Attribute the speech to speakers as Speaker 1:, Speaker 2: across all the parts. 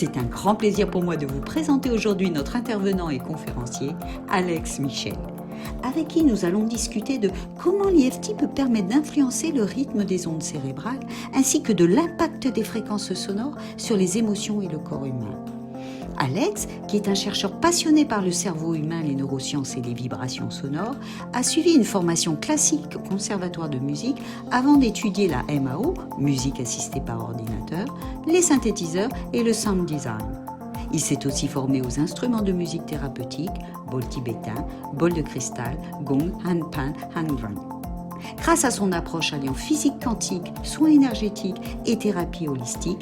Speaker 1: C'est un grand plaisir pour moi de vous présenter aujourd'hui notre intervenant et conférencier, Alex Michel, avec qui nous allons discuter de comment l'EFT peut permettre d'influencer le rythme des ondes cérébrales ainsi que de l'impact des fréquences sonores sur les émotions et le corps humain. Alex, qui est un chercheur passionné par le cerveau humain, les neurosciences et les vibrations sonores, a suivi une formation classique au Conservatoire de musique avant d'étudier la MAO, musique assistée par ordinateur, les synthétiseurs et le sound design. Il s'est aussi formé aux instruments de musique thérapeutique, bol tibétain, bol de cristal, gong, handpan, hangdrum. Grâce à son approche alliant physique quantique, soins énergétiques et thérapie holistique,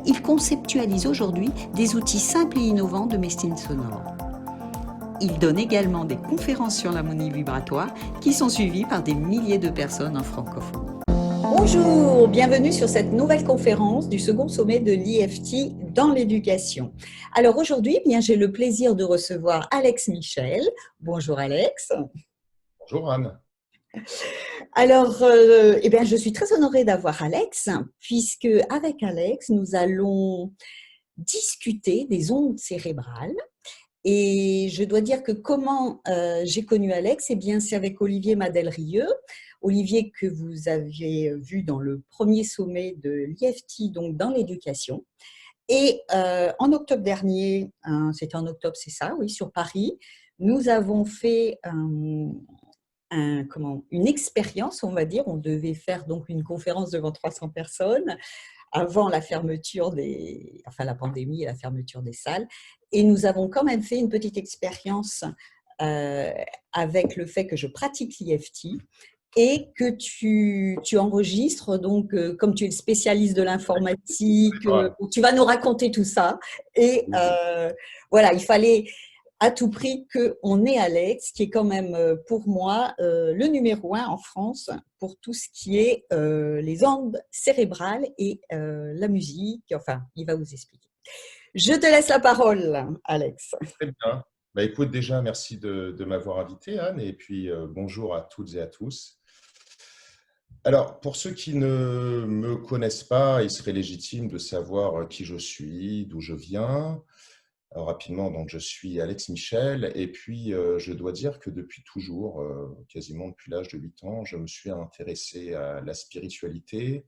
Speaker 1: il conceptualise aujourd'hui des outils simples et innovants de médecine sonore. Il donne également des conférences sur l'harmonie vibratoire qui sont suivies par des milliers de personnes en francophonie. Bonjour, bienvenue sur cette nouvelle conférence du second sommet de l'EFT dans l'éducation. Alors aujourd'hui, j'ai le plaisir de recevoir Alex Michel. Bonjour Alex.
Speaker 2: Bonjour Anne.
Speaker 1: Alors, je suis très honorée d'avoir Alex, puisque avec Alex, nous allons discuter des ondes cérébrales. Et je dois dire que comment j'ai connu Alex, c'est avec Olivier Madel-Rieux. Olivier que vous aviez vu dans le premier sommet de l'EFT, donc dans l'éducation. Et en octobre dernier, c'était en octobre, c'est ça, oui, sur Paris, nous avons fait une expérience, on va dire. On devait faire donc une conférence devant 300 personnes avant la fermeture la pandémie et la fermeture des salles. Et nous avons quand même fait une petite expérience avec le fait que je pratique l'EFT et que tu enregistres, donc comme tu es le spécialiste de l'informatique, tu vas nous raconter tout ça. Et voilà, il fallait à tout prix qu'on ait Alex, qui est quand même pour moi le numéro 1 en France pour tout ce qui est les ondes cérébrales et la musique. Enfin, il va vous expliquer. Je te laisse la parole, Alex.
Speaker 2: Très bien. Écoute, déjà, merci de m'avoir invité, Anne, et puis bonjour à toutes et à tous. Alors, pour ceux qui ne me connaissent pas, il serait légitime de savoir qui je suis, d'où je viens. Alors, rapidement, donc, je suis Alex Michel, et puis je dois dire que depuis toujours, quasiment depuis l'âge de 8 ans, je me suis intéressé à la spiritualité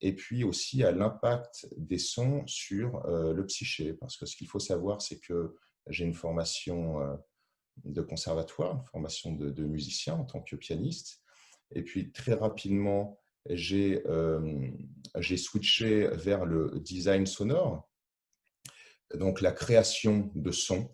Speaker 2: et puis aussi à l'impact des sons sur le psyché. Parce que ce qu'il faut savoir, c'est que j'ai une formation de conservatoire, une formation de musicien en tant que pianiste. Et puis très rapidement, j'ai switché vers le design sonore, donc la création de sons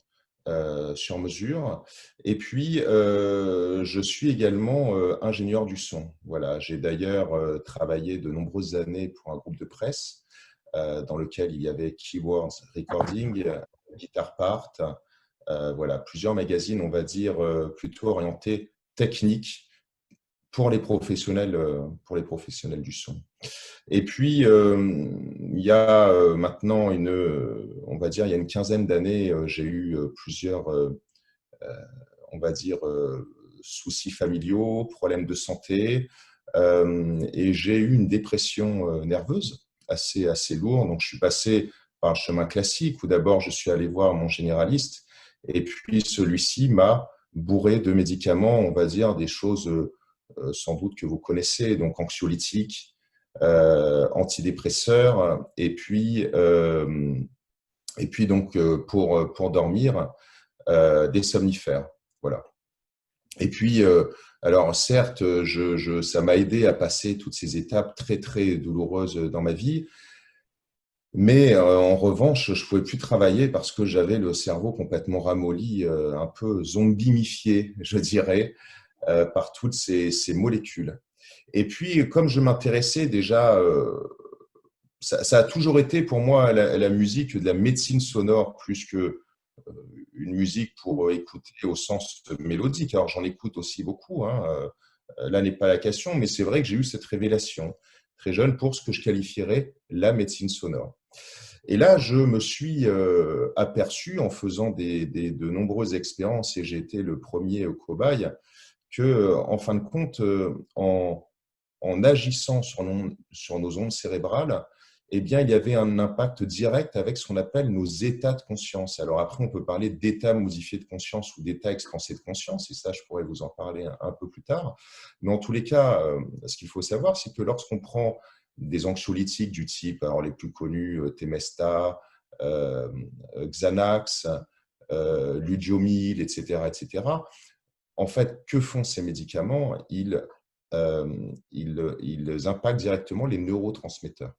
Speaker 2: sur mesure. Et puis, je suis également ingénieur du son. Voilà, j'ai d'ailleurs travaillé de nombreuses années pour un groupe de presse dans lequel il y avait Keywords Recording, Guitar Part, voilà, plusieurs magazines, on va dire, plutôt orientés techniques pour les professionnels du son. Et puis, il y a maintenant on va dire, il y a une quinzaine d'années, j'ai eu plusieurs, on va dire, soucis familiaux, problèmes de santé, et j'ai eu une dépression nerveuse assez lourde. Donc, je suis passé par un chemin classique où d'abord, je suis allé voir mon généraliste, et puis celui-ci m'a bourré de médicaments, on va dire, des choses sans doute que vous connaissez, donc anxiolytiques, antidépresseurs, et puis donc pour dormir, des somnifères. Voilà. Et puis, alors certes, ça m'a aidé à passer toutes ces étapes très, très douloureuses dans ma vie, mais en revanche, je ne pouvais plus travailler parce que j'avais le cerveau complètement ramolli, un peu zombimifié, je dirais, par toutes ces molécules. Et puis, comme je m'intéressais déjà, ça a toujours été pour moi la musique de la médecine sonore plus que une musique pour écouter au sens mélodique. Alors, j'en écoute aussi beaucoup, hein, là n'est pas la question, mais c'est vrai que j'ai eu cette révélation très jeune pour ce que je qualifierais la médecine sonore. Et là, je me suis aperçu en faisant de nombreuses expériences, et j'ai été le premier cobaye, que, en fin de compte, en agissant sur nos ondes cérébrales, eh bien, il y avait un impact direct avec ce qu'on appelle nos états de conscience. Alors après, on peut parler d'état modifié de conscience ou d'état expansé de conscience, et ça, je pourrais vous en parler un peu plus tard. Mais en tous les cas, ce qu'il faut savoir, c'est que lorsqu'on prend des anxiolytiques du type, alors les plus connus, Temesta, Xanax, Ludiomyl, etc., en fait, que font ces médicaments? Ils impactent directement les neurotransmetteurs.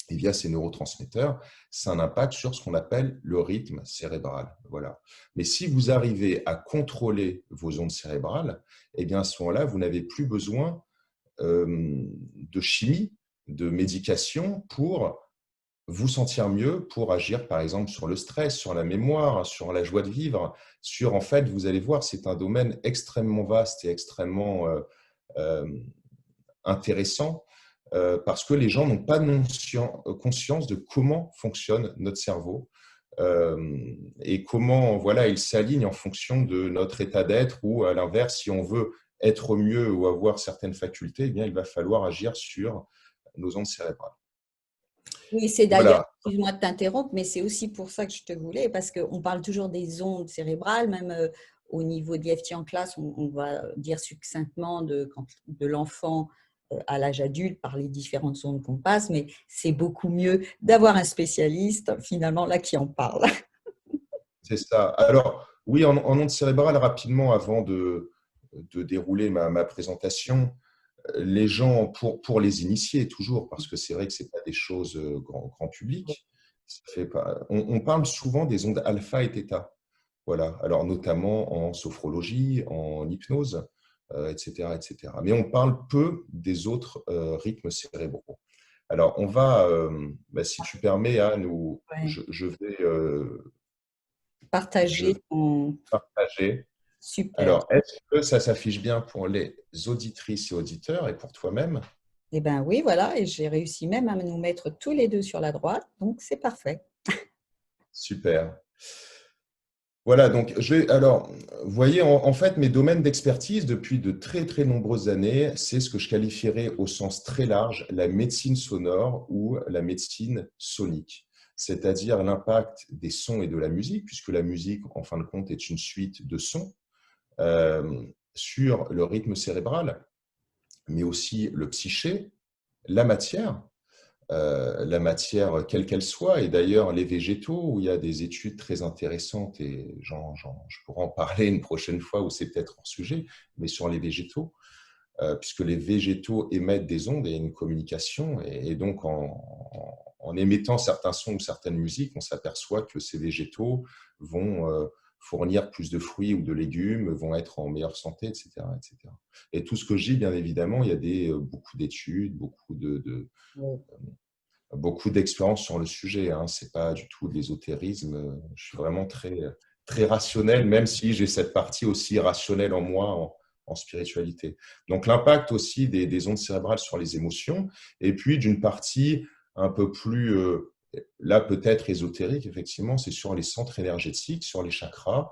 Speaker 2: Et via ces neurotransmetteurs, c'est un impact sur ce qu'on appelle le rythme cérébral. Voilà. Mais si vous arrivez à contrôler vos ondes cérébrales, eh bien à ce moment-là, vous n'avez plus besoin de chimie, de médication pour vous sentir mieux, pour agir par exemple sur le stress, sur la mémoire, sur la joie de vivre, sur en fait, vous allez voir, c'est un domaine extrêmement vaste et extrêmement euh, intéressant parce que les gens n'ont pas conscience de comment fonctionne notre cerveau et comment voilà, il s'aligne en fonction de notre état d'être ou à l'inverse, si on veut être mieux ou avoir certaines facultés, eh bien, il va falloir agir sur nos ondes cérébrales.
Speaker 1: Oui, c'est d'ailleurs,
Speaker 2: Voilà,
Speaker 1: excuse-moi de t'interrompre, mais c'est aussi pour ça que je te voulais, parce qu'on parle toujours des ondes cérébrales, même au niveau de l'EFT en classe, on va dire succinctement de l'enfant à l'âge adulte par les différentes ondes qu'on passe, mais c'est beaucoup mieux d'avoir un spécialiste finalement là qui en parle.
Speaker 2: c'est ça. Alors, oui, en ondes cérébrales, rapidement, avant de dérouler ma présentation, les gens, pour les initier toujours, parce que c'est vrai que ce n'est pas des choses grand public, ça fait pas, on parle souvent des ondes alpha et θ. Voilà. Alors, notamment en sophrologie, en hypnose, etc., etc. Mais on parle peu des autres rythmes cérébraux. Alors, on va, si tu permets, Anne,
Speaker 1: Ouais.
Speaker 2: je vais je
Speaker 1: Partager
Speaker 2: vais
Speaker 1: ton
Speaker 2: partager.
Speaker 1: super.
Speaker 2: Alors, est-ce que ça s'affiche bien pour les auditrices et auditeurs et pour toi-même?
Speaker 1: Eh bien oui, voilà, et j'ai réussi même à nous mettre tous les deux sur la droite, donc c'est parfait.
Speaker 2: Super. Voilà, donc alors, vous voyez, en fait, mes domaines d'expertise depuis de très, très nombreuses années, c'est ce que je qualifierais au sens très large la médecine sonore ou la médecine sonique, c'est-à-dire l'impact des sons et de la musique, puisque la musique, en fin de compte, est une suite de sons sur le rythme cérébral, mais aussi le psyché, la matière, quelle qu'elle soit, et d'ailleurs les végétaux, où il y a des études très intéressantes, et je pourrais en parler une prochaine fois, où c'est peut-être hors sujet, mais sur les végétaux, puisque les végétaux émettent des ondes et une communication, et donc en émettant certains sons ou certaines musiques, on s'aperçoit que ces végétaux vont fournir plus de fruits ou de légumes, vont être en meilleure santé, etc., etc. Et tout ce que je dis, bien évidemment, il y a beaucoup d'études, beaucoup d'expérience sur le sujet. Hein. Ce n'est pas du tout de l'ésotérisme. Je suis vraiment très, très rationnel, même si j'ai cette partie aussi rationnelle en moi, en spiritualité. Donc, l'impact aussi des ondes cérébrales sur les émotions, et puis d'une partie un peu plus, là peut-être ésotérique, effectivement, c'est sur les centres énergétiques, sur les chakras,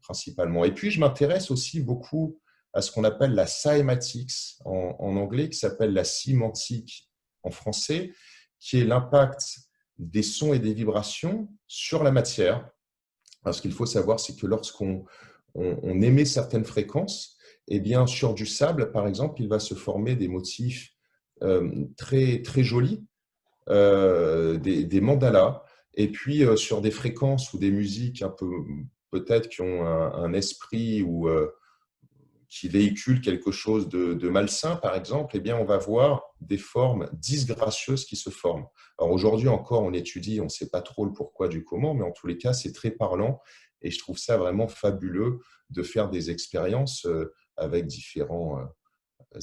Speaker 2: principalement. Et puis, je m'intéresse aussi beaucoup à ce qu'on appelle la cymatics en anglais, qui s'appelle la sémantique en français, qui est l'impact des sons et des vibrations sur la matière. Ce qu'il faut savoir, c'est que lorsqu'on on émet certaines fréquences, eh bien, sur du sable, par exemple, il va se former des motifs très, très jolis, des mandalas, et puis sur des fréquences ou des musiques un peu, peut-être qui ont un esprit ou qui véhiculent quelque chose de malsain, par exemple, eh bien, on va voir des formes disgracieuses qui se forment. Alors aujourd'hui encore, on étudie, on ne sait pas trop le pourquoi du comment, mais en tous les cas, c'est très parlant et je trouve ça vraiment fabuleux de faire des expériences avec différents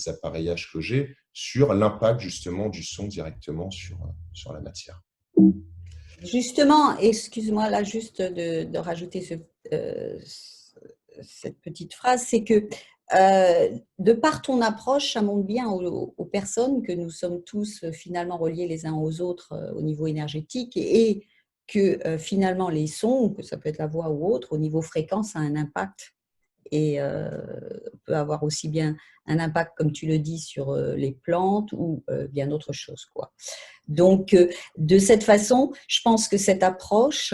Speaker 2: appareillages que j'ai sur l'impact justement du son directement sur la matière.
Speaker 1: Justement, excuse-moi là juste de rajouter cette petite phrase, c'est que de par ton approche, ça montre bien aux personnes que nous sommes tous finalement reliés les uns aux autres au niveau énergétique et que finalement les sons, que ça peut être la voix ou autre, au niveau fréquence, ça a un impact et peut avoir aussi bien un impact, comme tu le dis, sur les plantes ou bien d'autres choses, quoi. Donc, de cette façon, je pense que cette approche,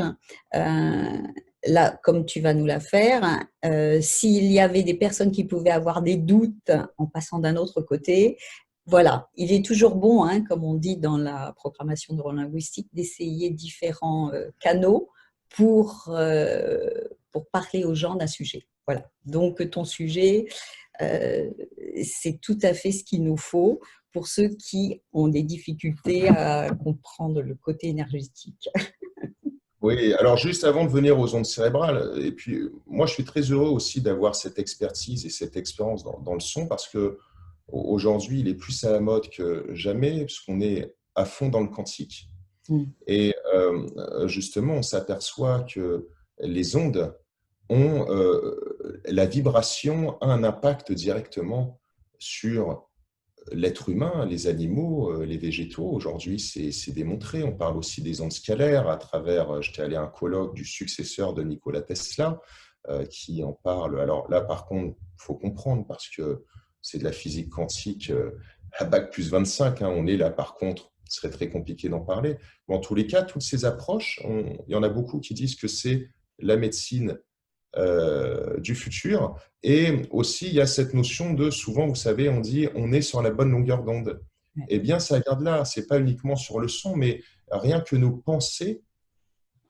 Speaker 1: là, comme tu vas nous la faire, s'il y avait des personnes qui pouvaient avoir des doutes en passant d'un autre côté, voilà, il est toujours bon, hein, comme on dit dans la programmation neurolinguistique, d'essayer différents canaux pour parler aux gens d'un sujet. Voilà. Donc, ton sujet, c'est tout à fait ce qu'il nous faut pour ceux qui ont des difficultés à comprendre le côté énergétique.
Speaker 2: Oui, alors juste avant de venir aux ondes cérébrales, et puis moi je suis très heureux aussi d'avoir cette expertise et cette expérience dans le son parce que aujourd'hui il est plus à la mode que jamais puisqu'on est à fond dans le quantique. Et justement, on s'aperçoit que les ondes ont, la vibration a un impact directement sur l'être humain, les animaux, les végétaux. Aujourd'hui, c'est démontré. On parle aussi des ondes scalaires à travers, j'étais allé à un colloque du successeur de Nikola Tesla qui en parle. Alors là, par contre, il faut comprendre parce que c'est de la physique quantique à bac plus 25. Hein, on est là, par contre, ce serait très compliqué d'en parler. Mais en tous les cas, toutes ces approches, il y en a beaucoup qui disent que c'est la médecine du futur. Et aussi, il y a cette notion de, souvent, vous savez, on dit on est sur la bonne longueur d'onde. Eh bien, ça vient de là. Ce n'est pas uniquement sur le son, mais rien que nos pensées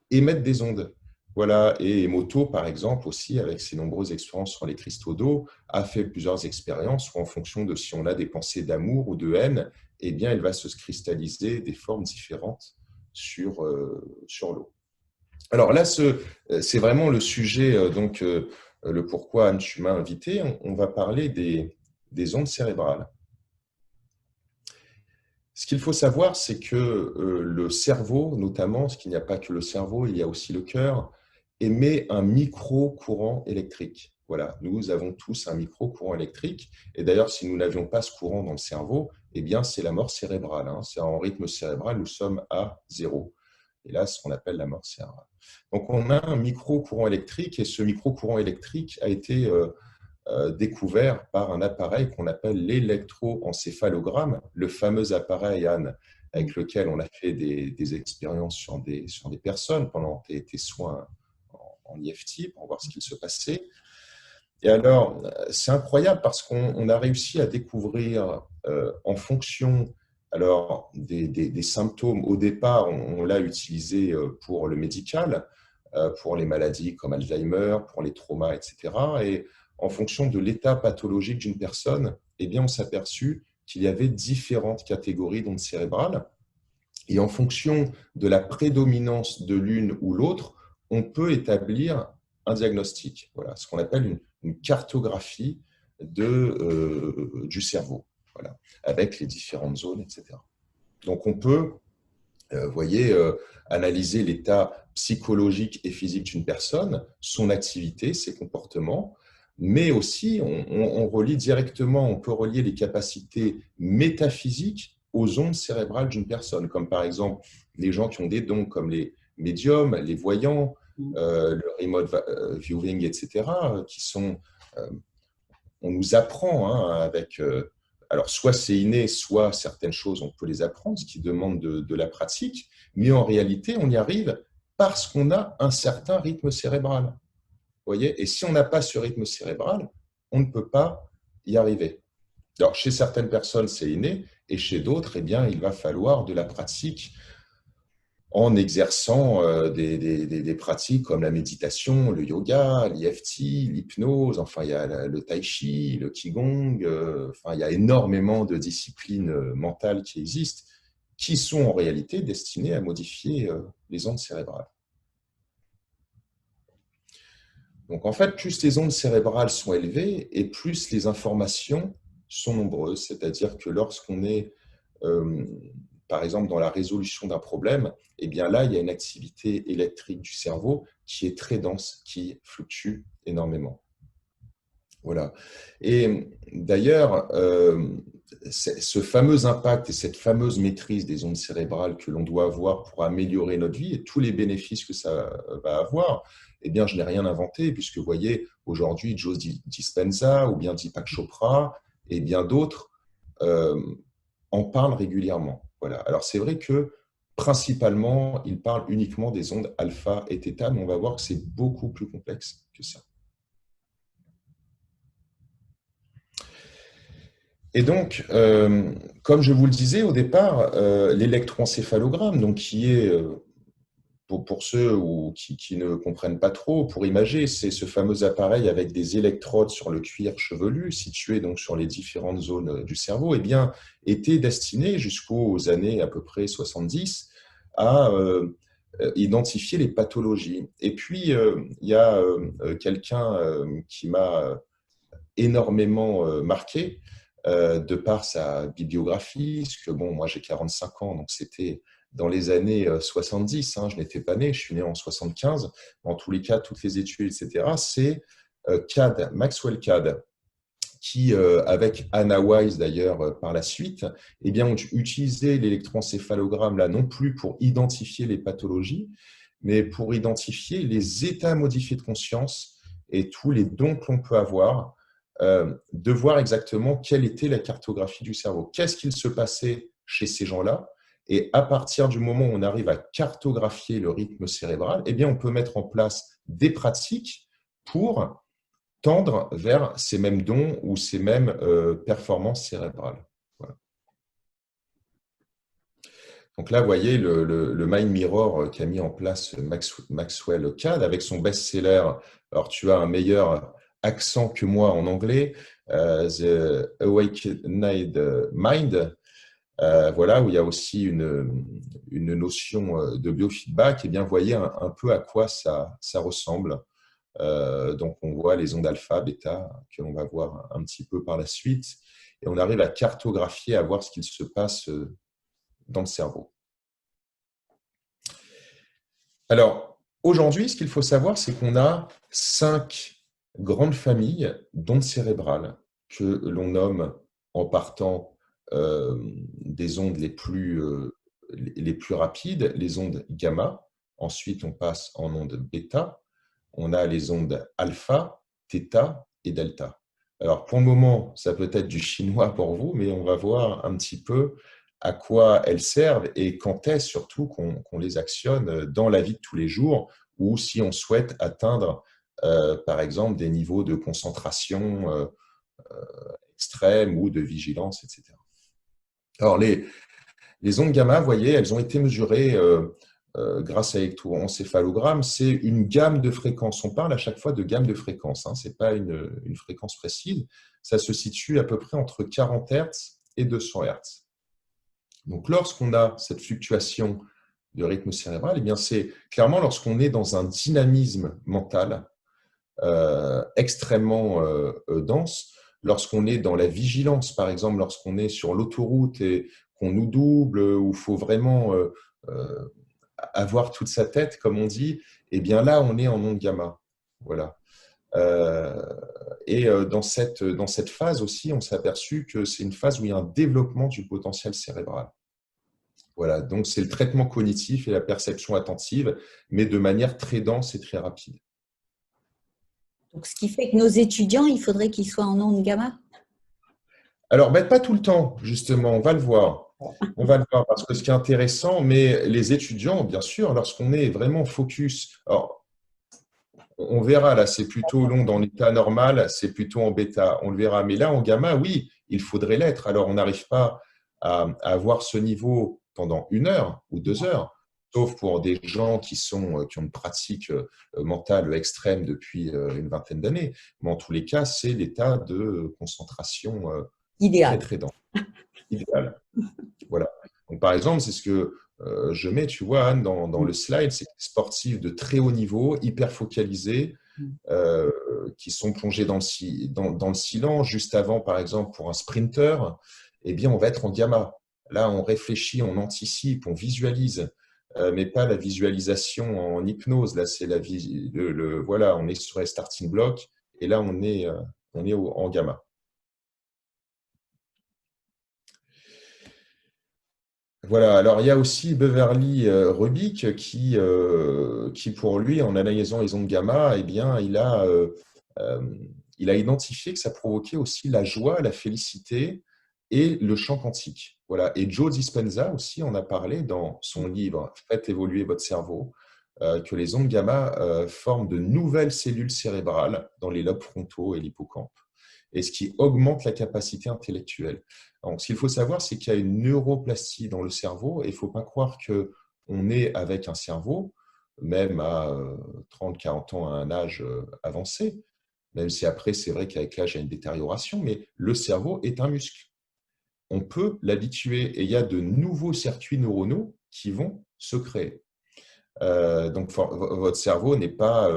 Speaker 2: émettent des ondes. Voilà. Et Emoto, par exemple, aussi, avec ses nombreuses expériences sur les cristaux d'eau, a fait plusieurs expériences où, en fonction de si on a des pensées d'amour ou de haine, eh bien, il va se cristalliser des formes différentes sur l'eau. Alors là, c'est vraiment le sujet, donc le pourquoi Anne, tu m'as invité. On va parler des ondes cérébrales. Ce qu'il faut savoir, c'est que le cerveau, notamment, parce qu'il n'y a pas que le cerveau, il y a aussi le cœur, émet un micro-courant électrique. Voilà, nous avons tous un micro-courant électrique. Et d'ailleurs, si nous n'avions pas ce courant dans le cerveau, eh bien, c'est la mort cérébrale. Hein. C'est en rythme cérébral, nous sommes à 0. Et là, ce qu'on appelle la mort cérébrale. Donc, on a un micro-courant électrique et ce micro-courant électrique a été découvert par un appareil qu'on appelle l'électroencéphalogramme, le fameux appareil, Anne, avec lequel on a fait des expériences sur des personnes pendant tes soins en IFT pour voir ce qu'il se passait. Et alors, c'est incroyable parce qu'on a réussi à découvrir en fonction des symptômes. Au départ, on l'a utilisé pour le médical, pour les maladies comme Alzheimer, pour les traumas, etc. Et en fonction de l'état pathologique d'une personne, eh bien, on s'est aperçu qu'il y avait différentes catégories d'ondes cérébrales. Et en fonction de la prédominance de l'une ou l'autre, on peut établir un diagnostic. Voilà, ce qu'on appelle une cartographie du cerveau, voilà, avec les différentes zones, etc. Donc, on peut, voyez, analyser l'état psychologique et physique d'une personne, son activité, ses comportements, mais aussi, on relie directement, on peut relier les capacités métaphysiques aux ondes cérébrales d'une personne, comme par exemple les gens qui ont des dons, comme les médiums, les voyants, le remote viewing, etc., qui sont, on nous apprend avec, alors soit c'est inné, soit certaines choses on peut les apprendre, ce qui demande de la pratique, mais en réalité on y arrive parce qu'on a un certain rythme cérébral. Voyez, et si on n'a pas ce rythme cérébral, on ne peut pas y arriver. Alors, chez certaines personnes, c'est inné, et chez d'autres, eh bien, il va falloir de la pratique en exerçant des pratiques comme la méditation, le yoga, l'IFT, l'hypnose, enfin, il y a le tai chi, le qigong, enfin, il y a énormément de disciplines mentales qui existent, qui sont en réalité destinées à modifier les ondes cérébrales. Donc, en fait, plus les ondes cérébrales sont élevées et plus les informations sont nombreuses. C'est-à-dire que lorsqu'on est, par exemple, dans la résolution d'un problème, eh bien là, il y a une activité électrique du cerveau qui est très dense, qui fluctue énormément. Voilà. Et d'ailleurs, ce fameux impact et cette fameuse maîtrise des ondes cérébrales que l'on doit avoir pour améliorer notre vie et tous les bénéfices que ça va avoir, eh bien, je n'ai rien inventé, puisque vous voyez, aujourd'hui, Joe Dispenza ou bien Deepak Chopra et bien d'autres euh, en parlent régulièrement. Voilà. Alors, c'est vrai que principalement, ils parlent uniquement des ondes alpha et θ, mais on va voir que c'est beaucoup plus complexe que ça. Et donc, comme je vous le disais au départ, l'électroencéphalogramme, donc qui est, pour ceux qui ne comprennent pas trop, pour imager, c'est ce fameux appareil avec des électrodes sur le cuir chevelu, situé donc sur les différentes zones du cerveau, eh bien, était destiné jusqu'aux années à peu près 70 à identifier les pathologies. Et puis, il y a quelqu'un qui m'a énormément marqué de par sa bibliographie, parce que bon, moi j'ai 45 ans, donc c'était dans les années 70, hein, je n'étais pas né, je suis né en 75, en tous les cas, toutes les études, etc., c'est CAD, Maxwell CAD, qui, avec Anna Wise d'ailleurs par la suite, eh bien, ont utilisé l'électroencéphalogramme là non plus pour identifier les pathologies, mais pour identifier les états modifiés de conscience et tous les dons que l'on peut avoir, de voir exactement quelle était la cartographie du cerveau. Qu'est-ce qu'il se passait chez ces gens-là? Et à partir du moment où on arrive à cartographier le rythme cérébral, eh bien, on peut mettre en place des pratiques pour tendre vers ces mêmes dons ou ces mêmes performances cérébrales. Voilà. Donc là, vous voyez le Mind Mirror qu'a mis en place Maxwell Cad avec son best-seller. Alors, tu as un meilleur accent que moi en anglais, The Awakened Mind. Voilà, où il y a aussi une notion de biofeedback. Et bien, vous voyez un peu à quoi ça ressemble. Donc, on voit les ondes alpha, bêta, que l'on va voir un petit peu par la suite. Et on arrive à cartographier, à voir ce qu'il se passe dans le cerveau. Alors, aujourd'hui, ce qu'il faut savoir, c'est qu'on a 5 grandes familles d'ondes cérébrales que l'on nomme en partant des ondes les plus rapides, les ondes gamma. Ensuite, on passe en ondes bêta. On a les ondes alpha, θ et delta. Alors, pour le moment, ça peut être du chinois pour vous, mais on va voir un petit peu à quoi elles servent et quand est surtout qu'on les actionne dans la vie de tous les jours ou si on souhaite atteindre, par exemple, des niveaux de concentration extrêmes ou de vigilance, etc. Alors, les ondes gamma, vous voyez, elles ont été mesurées grâce à l'électroencéphalogramme. C'est une gamme de fréquences. On parle à chaque fois de gamme de fréquences. Hein. Ce n'est pas une fréquence précise. Ça se situe à peu près entre 40 Hz et 200 Hz. Donc, lorsqu'on a cette fluctuation de rythme cérébral, eh bien, c'est clairement lorsqu'on est dans un dynamisme mental extrêmement dense, lorsqu'on est dans la vigilance, par exemple, lorsqu'on est sur l'autoroute et qu'on nous double, où il faut vraiment avoir toute sa tête, comme on dit, eh bien là, on est en onde gamma. Voilà. Et dans cette phase aussi, on s'est aperçu que c'est une phase où il y a un développement du potentiel cérébral. Voilà, donc c'est le traitement cognitif et la perception attentive, mais de manière très dense et très rapide.
Speaker 1: Donc, ce qui fait que nos étudiants, il faudrait qu'ils soient en ondes gamma.
Speaker 2: Alors, pas tout le temps, justement, on va le voir. On va le voir parce que ce qui est intéressant, mais les étudiants, bien sûr, lorsqu'on est vraiment focus, alors, on verra là, c'est plutôt long dans l'état normal, c'est plutôt en bêta, on le verra. Mais là, en gamma, oui, il faudrait l'être. Alors, on n'arrive pas à avoir ce niveau pendant 1 heure ou 2 heures, sauf pour des gens qui ont une pratique mentale extrême depuis une vingtaine d'années. Mais en tous les cas, c'est l'état de concentration très,
Speaker 1: Idéal.
Speaker 2: très dense, idéal. Voilà. Donc, par exemple, c'est ce que je mets, tu vois, Anne, dans le slide, c'est des sportifs de très haut niveau, hyper focalisés, qui sont plongés dans le silence. Juste avant, par exemple, pour un sprinter, eh bien, on va être en gamma. Là, on réfléchit, on anticipe, on visualise, mais pas la visualisation en hypnose. Là, c'est voilà, on est sur un starting block et là, on est on est en gamma. Voilà, alors il y a aussi Beverly Rubik qui, pour lui, en analysant les ondes gamma, eh bien, euh, il a identifié que ça provoquait aussi la joie, la félicité et le chant quantique. Voilà. Et Joe Dispenza aussi en a parlé dans son livre Faites évoluer votre cerveau, que les ondes gamma forment de nouvelles cellules cérébrales dans les lobes frontaux et l'hippocampe, et ce qui augmente la capacité intellectuelle. Donc, ce qu'il faut savoir, c'est qu'il y a une neuroplastie dans le cerveau et il ne faut pas croire qu'on est avec un cerveau, même à 30, 40 ans, à un âge avancé, même si après, c'est vrai qu'avec l'âge, il y a une détérioration, mais le cerveau est un muscle. On peut l'habituer et il y a de nouveaux circuits neuronaux qui vont se créer. Donc, votre cerveau n'est pas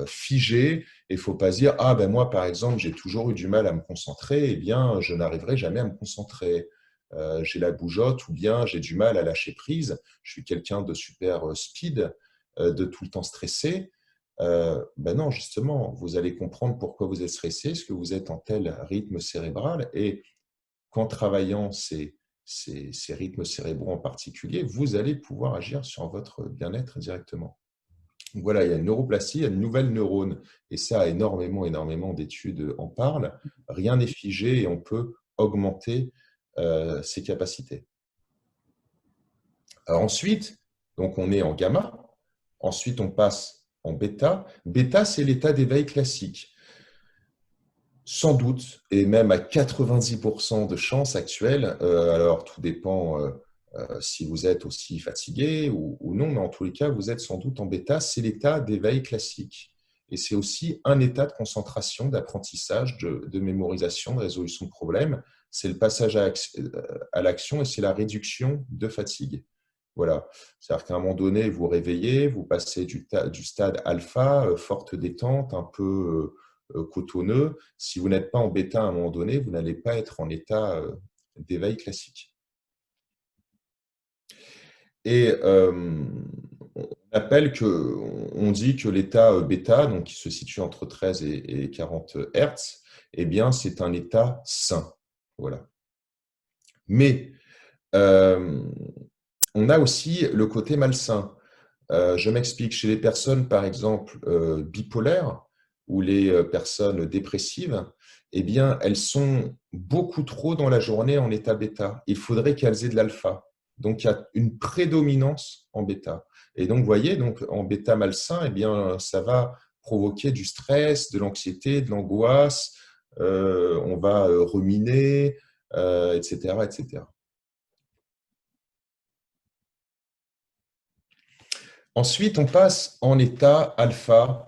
Speaker 2: figé et il ne faut pas se dire « Ah, ben moi, par exemple, j'ai toujours eu du mal à me concentrer, eh bien, je n'arriverai jamais à me concentrer. J'ai la bougeotte ou bien j'ai du mal à lâcher prise. Je suis quelqu'un de super speed, de tout le temps stressé. » Ben non, justement, vous allez comprendre pourquoi vous êtes stressé, ce que vous êtes en tel rythme cérébral et qu'en travaillant ces rythmes cérébraux en particulier, vous allez pouvoir agir sur votre bien-être directement. Donc voilà, il y a une neuroplastie, il y a de nouvelles neurones, et ça, énormément d'études en parlent. Rien n'est figé et on peut augmenter ses capacités. Alors ensuite, donc on est en gamma, ensuite on passe en bêta. Bêta, c'est l'état d'éveil classique. Sans doute, et même à 90% de chances actuelles, alors tout dépend si vous êtes aussi fatigué ou non, mais en tous les cas, vous êtes sans doute en bêta, c'est l'état d'éveil classique. Et c'est aussi un état de concentration, d'apprentissage, de mémorisation, de résolution de problèmes. C'est le passage à l'action et c'est la réduction de fatigue. Voilà. C'est-à-dire qu'à un moment donné, vous réveillez, vous passez du stade alpha, forte détente, un peu cotonneux. Si vous n'êtes pas en bêta à un moment donné, vous n'allez pas être en état d'éveil classique. Et on dit que l'état bêta, donc qui se situe entre 13 et 40 Hertz, eh bien, c'est un état sain. Voilà. Mais on a aussi le côté malsain. Je m'explique. Chez les personnes, par exemple, bipolaires ou les personnes dépressives, eh bien, elles sont beaucoup trop dans la journée en état bêta. Il faudrait qu'elles aient de l'alpha. Donc, il y a une prédominance en bêta. Et donc, vous voyez, donc, en bêta malsain, eh bien, ça va provoquer du stress, de l'anxiété, de l'angoisse. On va ruminer, etc., etc. Ensuite, on passe en état alpha.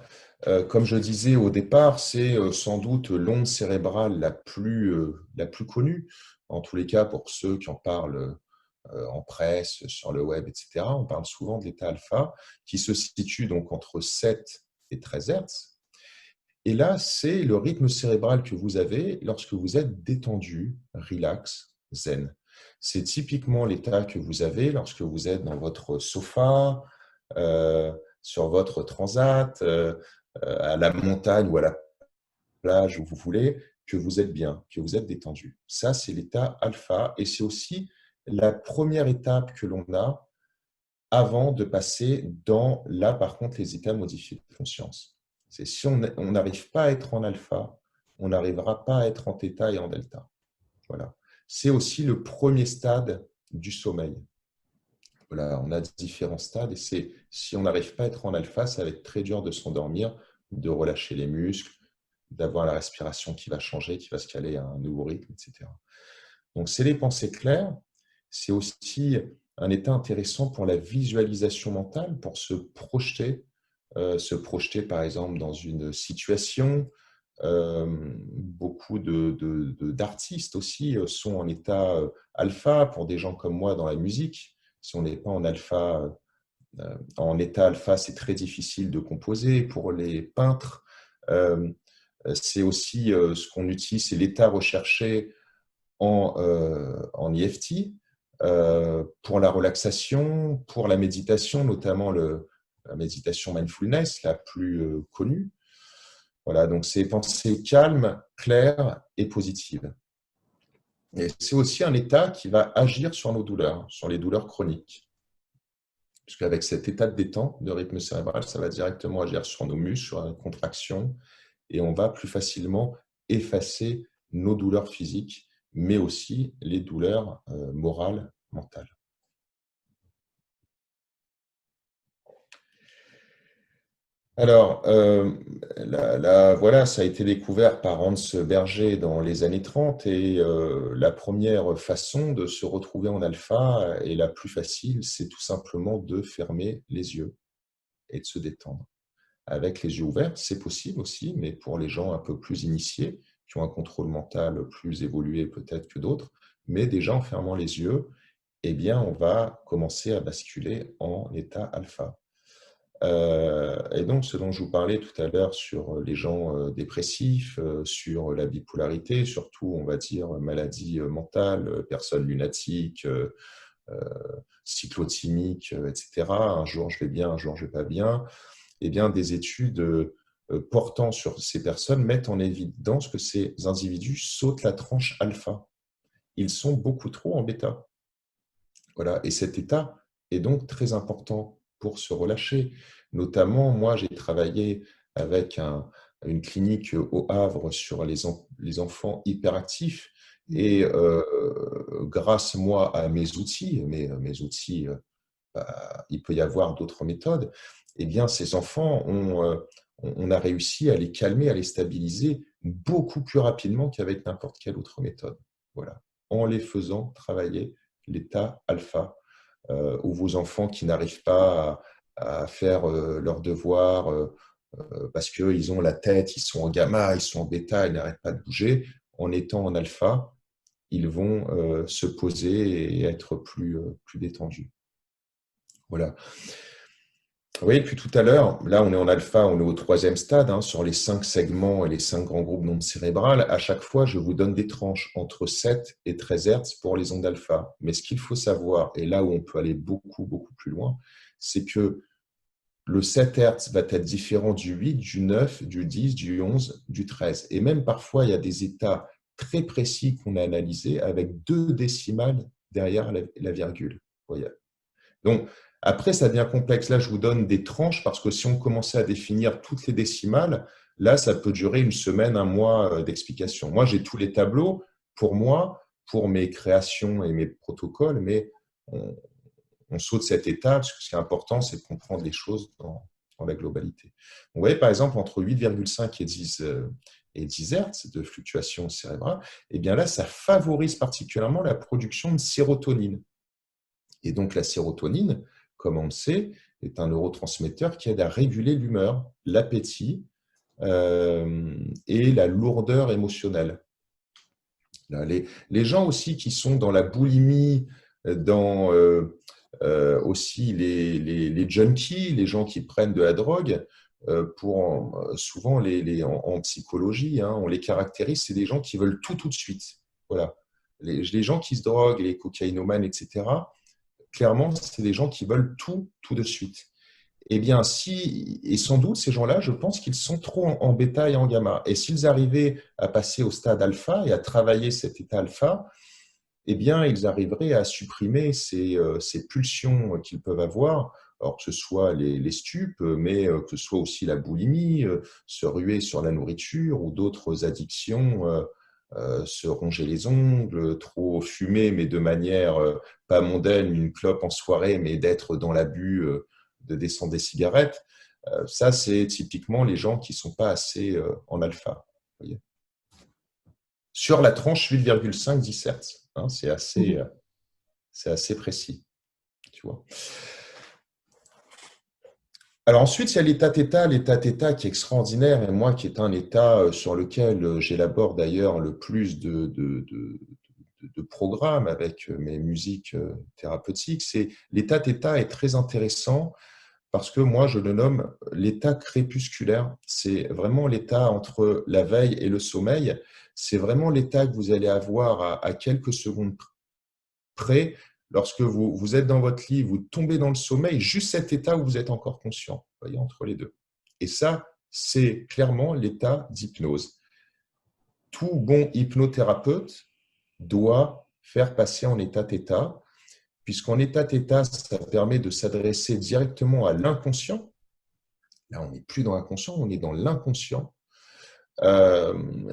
Speaker 2: Comme je disais au départ, c'est sans doute l'onde cérébrale la plus connue, en tous les cas pour ceux qui en parlent en presse, sur le web, etc. On parle souvent de l'état alpha, qui se situe donc entre 7 et 13 Hertz. Et là, c'est le rythme cérébral que vous avez lorsque vous êtes détendu, relax, zen. C'est typiquement l'état que vous avez lorsque vous êtes dans votre sofa, sur votre transat, à la montagne ou à la plage où vous voulez, que vous êtes bien, que vous êtes détendu. Ça, c'est l'état alpha et c'est aussi la première étape que l'on a avant de passer dans, là, par contre, les états modifiés de conscience. C'est si on n'arrive pas à être en alpha, on n'arrivera pas à être en θ et en delta. Voilà. C'est aussi le premier stade du sommeil. Voilà, on a différents stades et si on n'arrive pas à être en alpha, ça va être très dur de s'endormir, de relâcher les muscles, d'avoir la respiration qui va changer, qui va se caler à un nouveau rythme, etc. Donc, c'est les pensées claires. C'est aussi un état intéressant pour la visualisation mentale, pour se projeter par exemple dans une situation. Beaucoup d'artistes aussi sont en état alpha, pour des gens comme moi dans la musique. Si on n'est pas en alpha, en état alpha, c'est très difficile de composer. Pour les peintres, c'est aussi ce qu'on utilise, c'est l'état recherché en EFT, pour la relaxation, pour la méditation, notamment la méditation mindfulness, la plus connue. Voilà, donc c'est pensée calme, claire et positive. Et c'est aussi un état qui va agir sur nos douleurs, sur les douleurs chroniques. Puisqu'avec cet état de détente, de rythme cérébral, ça va directement agir sur nos muscles, sur la contraction, et on va plus facilement effacer nos douleurs physiques, mais aussi les douleurs morales, mentales. Alors, voilà, ça a été découvert par Hans Berger dans les années 30 et la première façon de se retrouver en alpha et la plus facile, c'est tout simplement de fermer les yeux et de se détendre. Avec les yeux ouverts, c'est possible aussi, mais pour les gens un peu plus initiés, qui ont un contrôle mental plus évolué peut-être que d'autres, mais déjà en fermant les yeux, eh bien, on va commencer à basculer en état alpha. Et donc, ce dont je vous parlais tout à l'heure sur les gens dépressifs, sur la bipolarité, surtout, on va dire, maladie mentale, personnes lunatiques, cyclotimiques, etc. Un jour, je vais bien, un jour, je vais pas bien. Eh bien, des études portant sur ces personnes mettent en évidence que ces individus sautent la tranche alpha. Ils sont beaucoup trop en bêta. Voilà. Et cet état est donc très important pour se relâcher. Notamment, moi, j'ai travaillé avec une clinique au Havre sur les enfants hyperactifs. Et grâce, moi, à mes outils, mes outils, il peut y avoir d'autres méthodes, eh bien, ces enfants, on a réussi à les calmer, à les stabiliser beaucoup plus rapidement qu'avec n'importe quelle autre méthode. Voilà. En les faisant travailler l'état alpha, ou vos enfants qui n'arrivent pas à faire leurs devoirs parce qu'ils ont la tête, ils sont en gamma, ils sont en bêta, ils n'arrêtent pas de bouger. En étant en alpha, ils vont se poser et être plus détendus. Voilà. Oui, depuis tout à l'heure, là on est en alpha, on est au troisième stade, hein, sur les 5 segments et les 5 grands groupes d'ondes cérébrales. À chaque fois, je vous donne des tranches entre 7 et 13 Hz pour les ondes alpha. Mais ce qu'il faut savoir, et là où on peut aller beaucoup, beaucoup plus loin, c'est que le 7 Hz va être différent du 8, du 9, du 10, du 11, du 13. Et même parfois, il y a des états très précis qu'on a analysés avec 2 décimales derrière la virgule. Vous voyez. Donc, après, ça devient complexe. Là, je vous donne des tranches parce que si on commençait à définir toutes les décimales, là, ça peut durer une semaine, un mois d'explication. Moi, j'ai tous les tableaux pour moi, pour mes créations et mes protocoles, mais on saute cette étape parce que ce qui est important, c'est de comprendre les choses dans la globalité. Vous voyez, par exemple, entre 8,5 et 10 Hz de fluctuation cérébrale, eh bien là, ça favorise particulièrement la production de sérotonine. Et donc, la sérotonine, comme on le sait, est un neurotransmetteur qui aide à réguler l'humeur, l'appétit et la lourdeur émotionnelle. Là, les gens aussi qui sont dans la boulimie, dans aussi les junkies, les gens qui prennent de la drogue, souvent en psychologie, hein, on les caractérise, c'est des gens qui veulent tout de suite. Voilà. Les gens qui se droguent, les cocaïnomanes, etc., clairement, c'est des gens qui veulent tout de suite. Eh bien, et sans doute, ces gens-là, je pense qu'ils sont trop en bêta et en gamma. Et s'ils arrivaient à passer au stade alpha et à travailler cet état alpha, eh bien, ils arriveraient à supprimer ces pulsions qu'ils peuvent avoir, alors que ce soit les stupes, mais que ce soit aussi la boulimie, se ruer sur la nourriture ou d'autres addictions, se ronger les ongles, trop fumer, mais de manière pas mondaine, une clope en soirée, mais d'être dans l'abus de descendre des cigarettes. Ça, c'est typiquement les gens qui ne sont pas assez en alpha. Vous voyez. Sur la tranche 8,5-10 Hz. Hein, c'est assez précis. Tu vois. Alors ensuite, il y a l'état θ qui est extraordinaire et moi qui est un état sur lequel j'élabore d'ailleurs le plus de programmes avec mes musiques thérapeutiques. C'est l'état θ est très intéressant parce que moi je le nomme l'état crépusculaire. C'est vraiment l'état entre la veille et le sommeil. C'est vraiment l'état que vous allez avoir à quelques secondes près. Lorsque vous êtes dans votre lit, vous tombez dans le sommeil, juste cet état où vous êtes encore conscient, vous voyez, entre les deux. Et ça, c'est clairement l'état d'hypnose. Tout bon hypnothérapeute doit faire passer en état θ, puisqu'en état θ, ça permet de s'adresser directement à l'inconscient. Là, on n'est plus dans l'inconscient, on est dans l'inconscient.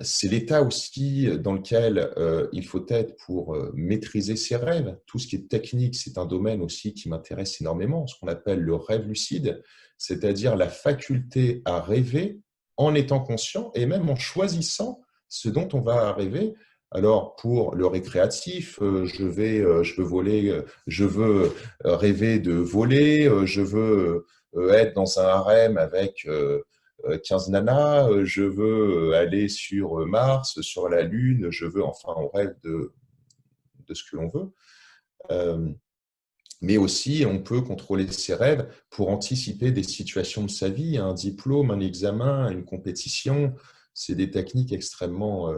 Speaker 2: C'est l'état aussi dans lequel il faut être pour maîtriser ses rêves. Tout ce qui est technique, c'est un domaine aussi qui m'intéresse énormément, ce qu'on appelle le rêve lucide, c'est-à-dire la faculté à rêver en étant conscient et même en choisissant ce dont on va rêver. Alors, pour le récréatif, je veux voler, je veux rêver de voler, je veux être dans un harem avec 15 nanas, je veux aller sur Mars, sur la Lune, enfin, on rêve de ce que l'on veut. Mais aussi, on peut contrôler ses rêves pour anticiper des situations de sa vie, un diplôme, un examen, une compétition. C'est des techniques extrêmement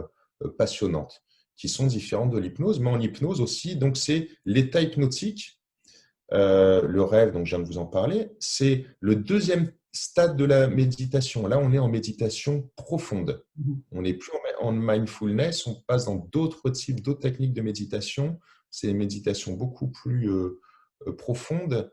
Speaker 2: passionnantes qui sont différentes de l'hypnose. Mais en hypnose aussi, donc c'est l'état hypnotique, le rêve, donc je viens de vous en parler, c'est le deuxième stade de la méditation. Là, on est en méditation profonde. On n'est plus en mindfulness, on passe dans d'autres techniques de méditation. C'est une méditation beaucoup plus profonde.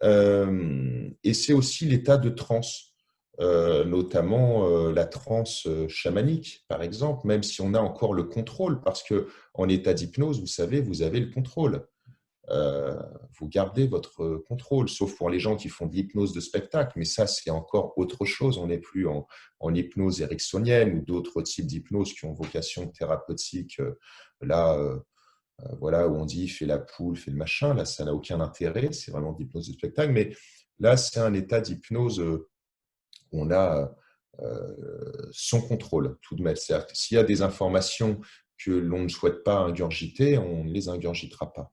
Speaker 2: Et c'est aussi l'état de transe, notamment la transe chamanique, par exemple, même si on a encore le contrôle, parce qu'en état d'hypnose, vous savez, vous avez le contrôle. Vous gardez votre contrôle, sauf pour les gens qui font de l'hypnose de spectacle, mais ça, c'est encore autre chose. On n'est plus en hypnose ericksonienne ou d'autres types d'hypnose qui ont vocation thérapeutique. Là, voilà, où on dit fais la poule, fais le machin. Là, ça n'a aucun intérêt. C'est vraiment de l'hypnose de spectacle. Mais là, c'est un état d'hypnose où on a son contrôle tout de même. C'est-à-dire que s'il y a des informations que l'on ne souhaite pas ingurgiter, on ne les ingurgitera pas.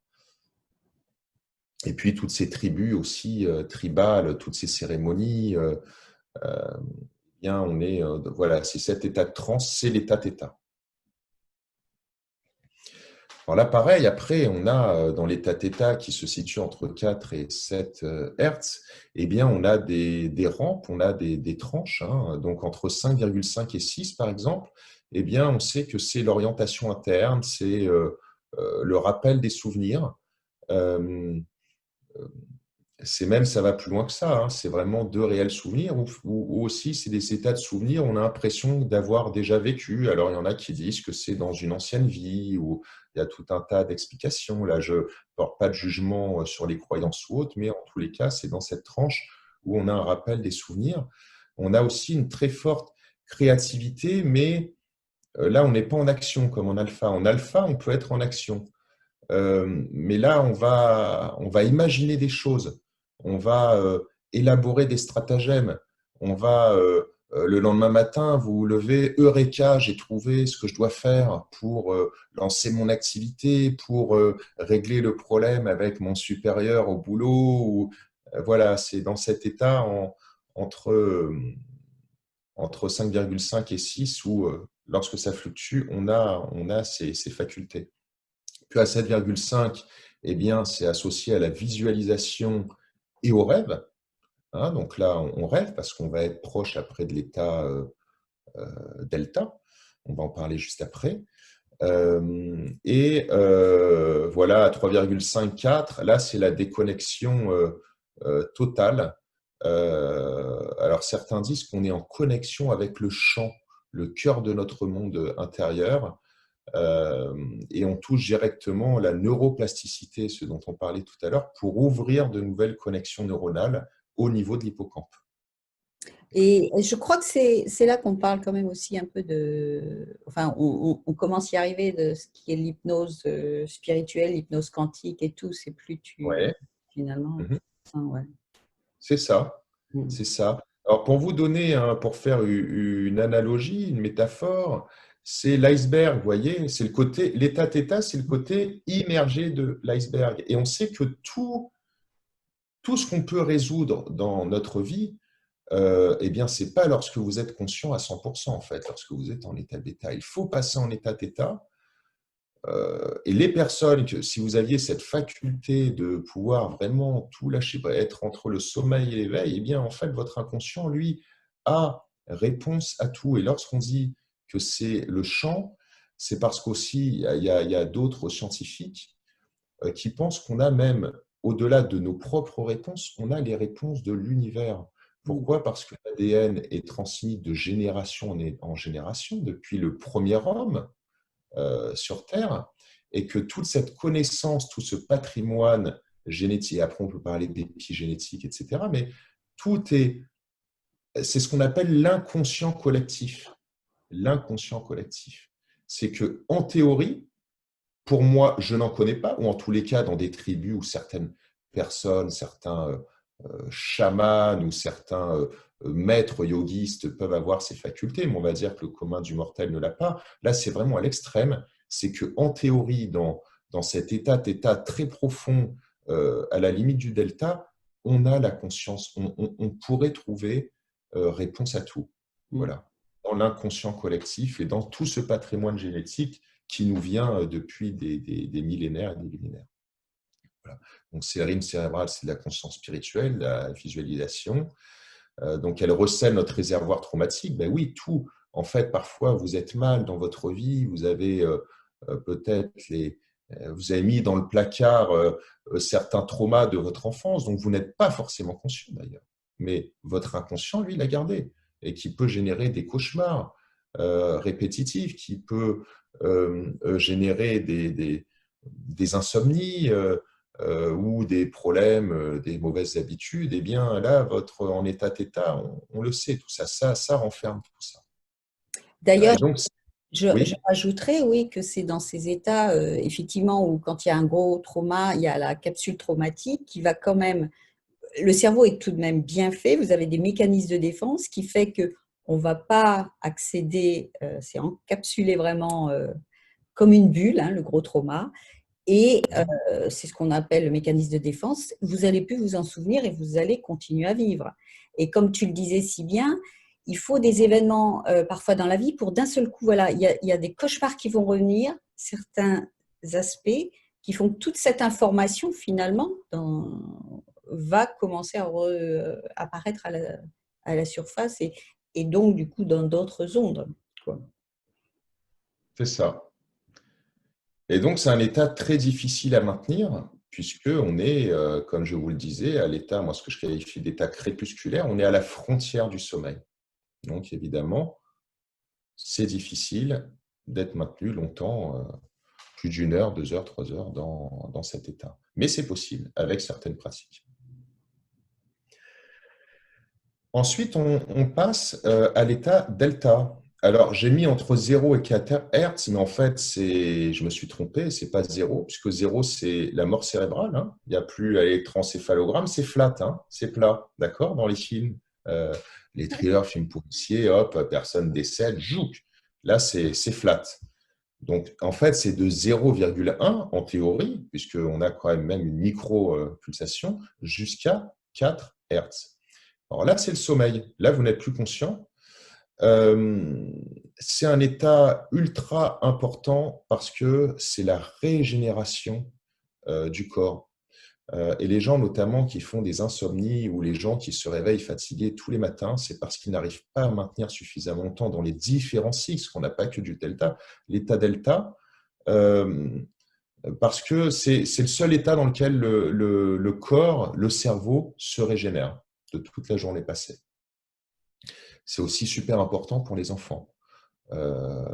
Speaker 2: Et puis, toutes ces tribus aussi tribales, toutes ces cérémonies, bien, voilà, c'est cet état de transe, c'est l'état θ. Alors là, pareil, après, on a dans l'état θ qui se situe entre 4 et 7 Hertz, eh bien, on a des rampes, on a des tranches. Hein, donc, entre 5,5 et 6, par exemple, eh bien, on sait que c'est l'orientation interne, c'est le rappel des souvenirs. Ça va plus loin que ça, hein. C'est vraiment de réels souvenirs ou aussi c'est des états de souvenirs, on a l'impression d'avoir déjà vécu. Alors il y en a qui disent que c'est dans une ancienne vie ou il y a tout un tas d'explications. Là, je ne porte pas de jugement sur les croyances ou autres, mais en tous les cas, c'est dans cette tranche où on a un rappel des souvenirs. On a aussi une très forte créativité, mais là, on n'est pas en action comme en alpha. En alpha, on peut être en action. Mais là, on va imaginer des choses, on va élaborer des stratagèmes, on va, le lendemain matin, vous vous levez, Eureka, j'ai trouvé ce que je dois faire pour lancer mon activité, pour régler le problème avec mon supérieur au boulot. Ou, voilà, c'est dans cet état entre 5,5 et 6 où, lorsque ça fluctue, on a ces facultés. Puis à 7,5, eh bien, c'est associé à la visualisation et au rêve. Hein, donc là, on rêve parce qu'on va être proche après de l'état delta. On va en parler juste après. Voilà, à 3,54, là, c'est la déconnexion totale. Alors, certains disent qu'on est en connexion avec le champ, le cœur de notre monde intérieur. Et on touche directement la neuroplasticité, ce dont on parlait tout à l'heure, pour ouvrir de nouvelles connexions neuronales au niveau de l'hippocampe.
Speaker 1: Et je crois que c'est là qu'on parle quand même aussi un peu de… Enfin, on commence à y arriver de ce qui est l'hypnose spirituelle, l'hypnose quantique et tout. C'est plus
Speaker 2: Ouais.
Speaker 1: finalement…
Speaker 2: Mhm.
Speaker 1: Ouais.
Speaker 2: C'est ça, c'est ça. Alors, pour vous donner, pour faire une analogie, une métaphore, c'est l'iceberg, vous voyez, c'est le côté, l'état θ, c'est le côté immergé de l'iceberg. Et on sait que tout ce qu'on peut résoudre dans notre vie, eh bien, ce n'est pas lorsque vous êtes conscient à 100%, en fait, lorsque vous êtes en état bêta. Il faut passer en état θ. Et les personnes, si vous aviez cette faculté de pouvoir vraiment tout lâcher, être entre le sommeil et l'éveil, eh bien, en fait, votre inconscient, lui, a réponse à tout. Et lorsqu'on dit que c'est le champ, c'est parce qu'aussi, il y a d'autres scientifiques qui pensent qu'on a même, au-delà de nos propres réponses, on a les réponses de l'univers. Pourquoi? Parce que l'ADN est transmis de génération en génération depuis le premier homme sur Terre, et que toute cette connaissance, tout ce patrimoine génétique, après on peut parler d'épigénétique, etc., mais c'est ce qu'on appelle l'inconscient collectif. L'inconscient collectif. C'est que, en théorie, pour moi, je n'en connais pas, ou en tous les cas, dans des tribus où certaines personnes, certains chamans ou certains maîtres yogistes peuvent avoir ces facultés, mais on va dire que le commun du mortel ne l'a pas. Là, c'est vraiment à l'extrême. C'est qu'en théorie, dans cet état très profond, à la limite du delta, on a la conscience, on pourrait trouver réponse à tout. Voilà. Dans l'inconscient collectif et dans tout ce patrimoine génétique qui nous vient depuis des millénaires et des millénaires. Voilà. Donc, c'est la rime cérébrale, c'est de la conscience spirituelle, la visualisation. Donc, elle recèle notre réservoir traumatique. Ben oui, tout. En fait, parfois, vous êtes mal dans votre vie, vous avez peut-être vous avez mis dans le placard certains traumas de votre enfance, donc vous n'êtes pas forcément conscient d'ailleurs. Mais votre inconscient, lui, l'a gardé et qui peut générer des cauchemars répétitifs, qui peut générer des insomnies ou des problèmes, des mauvaises habitudes. Eh bien, là, en état-tétat, on le sait, tout ça, ça renferme tout ça.
Speaker 1: D'ailleurs,
Speaker 2: Et donc,
Speaker 1: je
Speaker 2: oui,
Speaker 1: rajouterais, oui, que c'est dans ces états, effectivement, où quand il y a un gros trauma, il y a la capsule traumatique qui va quand même. Le cerveau est tout de même bien fait. Vous avez des mécanismes de défense qui fait que on va pas accéder. C'est encapsulé vraiment comme une bulle, hein, le gros trauma. Et c'est ce qu'on appelle le mécanisme de défense. Vous allez plus vous en souvenir et vous allez continuer à vivre. Et comme tu le disais si bien, il faut des événements parfois dans la vie pour d'un seul coup, voilà, il y a des cauchemars qui vont revenir, certains aspects qui font que toute cette information finalement va commencer à apparaître à la surface et donc du coup dans d'autres ondes, quoi.
Speaker 2: c'est ça. Et donc, c'est un état très difficile à maintenir, puisqu'on est, comme je vous le disais, à l'état, moi, ce que je qualifie d'état crépusculaire, on est à la frontière du sommeil. Donc, évidemment, c'est difficile d'être maintenu longtemps, plus d'1 heure, 2 heures, 3 heures dans cet état. Mais c'est possible avec certaines pratiques. Ensuite, on passe à l'état delta. Alors, j'ai mis entre 0 et 4 Hertz, mais en fait, je me suis trompé, c'est pas 0, puisque 0, c'est la mort cérébrale. Hein. Il n'y a plus l'électroencéphalogramme, c'est flat, hein, c'est plat, d'accord, dans les films. Euh, les thrillers, films policiers, hop, personne décède, jouk. Là, c'est flat. Donc, en fait, c'est de 0,1 en théorie, puisqu'on a quand même une micro-pulsation, jusqu'à 4 Hertz. Alors là, c'est le sommeil. Là, vous n'êtes plus conscient. C'est un état ultra important parce que c'est la régénération du corps. Et les gens, notamment, qui font des insomnies ou les gens qui se réveillent fatigués tous les matins, c'est parce qu'ils n'arrivent pas à maintenir suffisamment longtemps dans les différents cycles, qu'on n'a pas que du delta. L'état delta, parce que c'est le seul état dans lequel le corps, le cerveau se régénère de toute la journée passée. C'est aussi super important pour les enfants.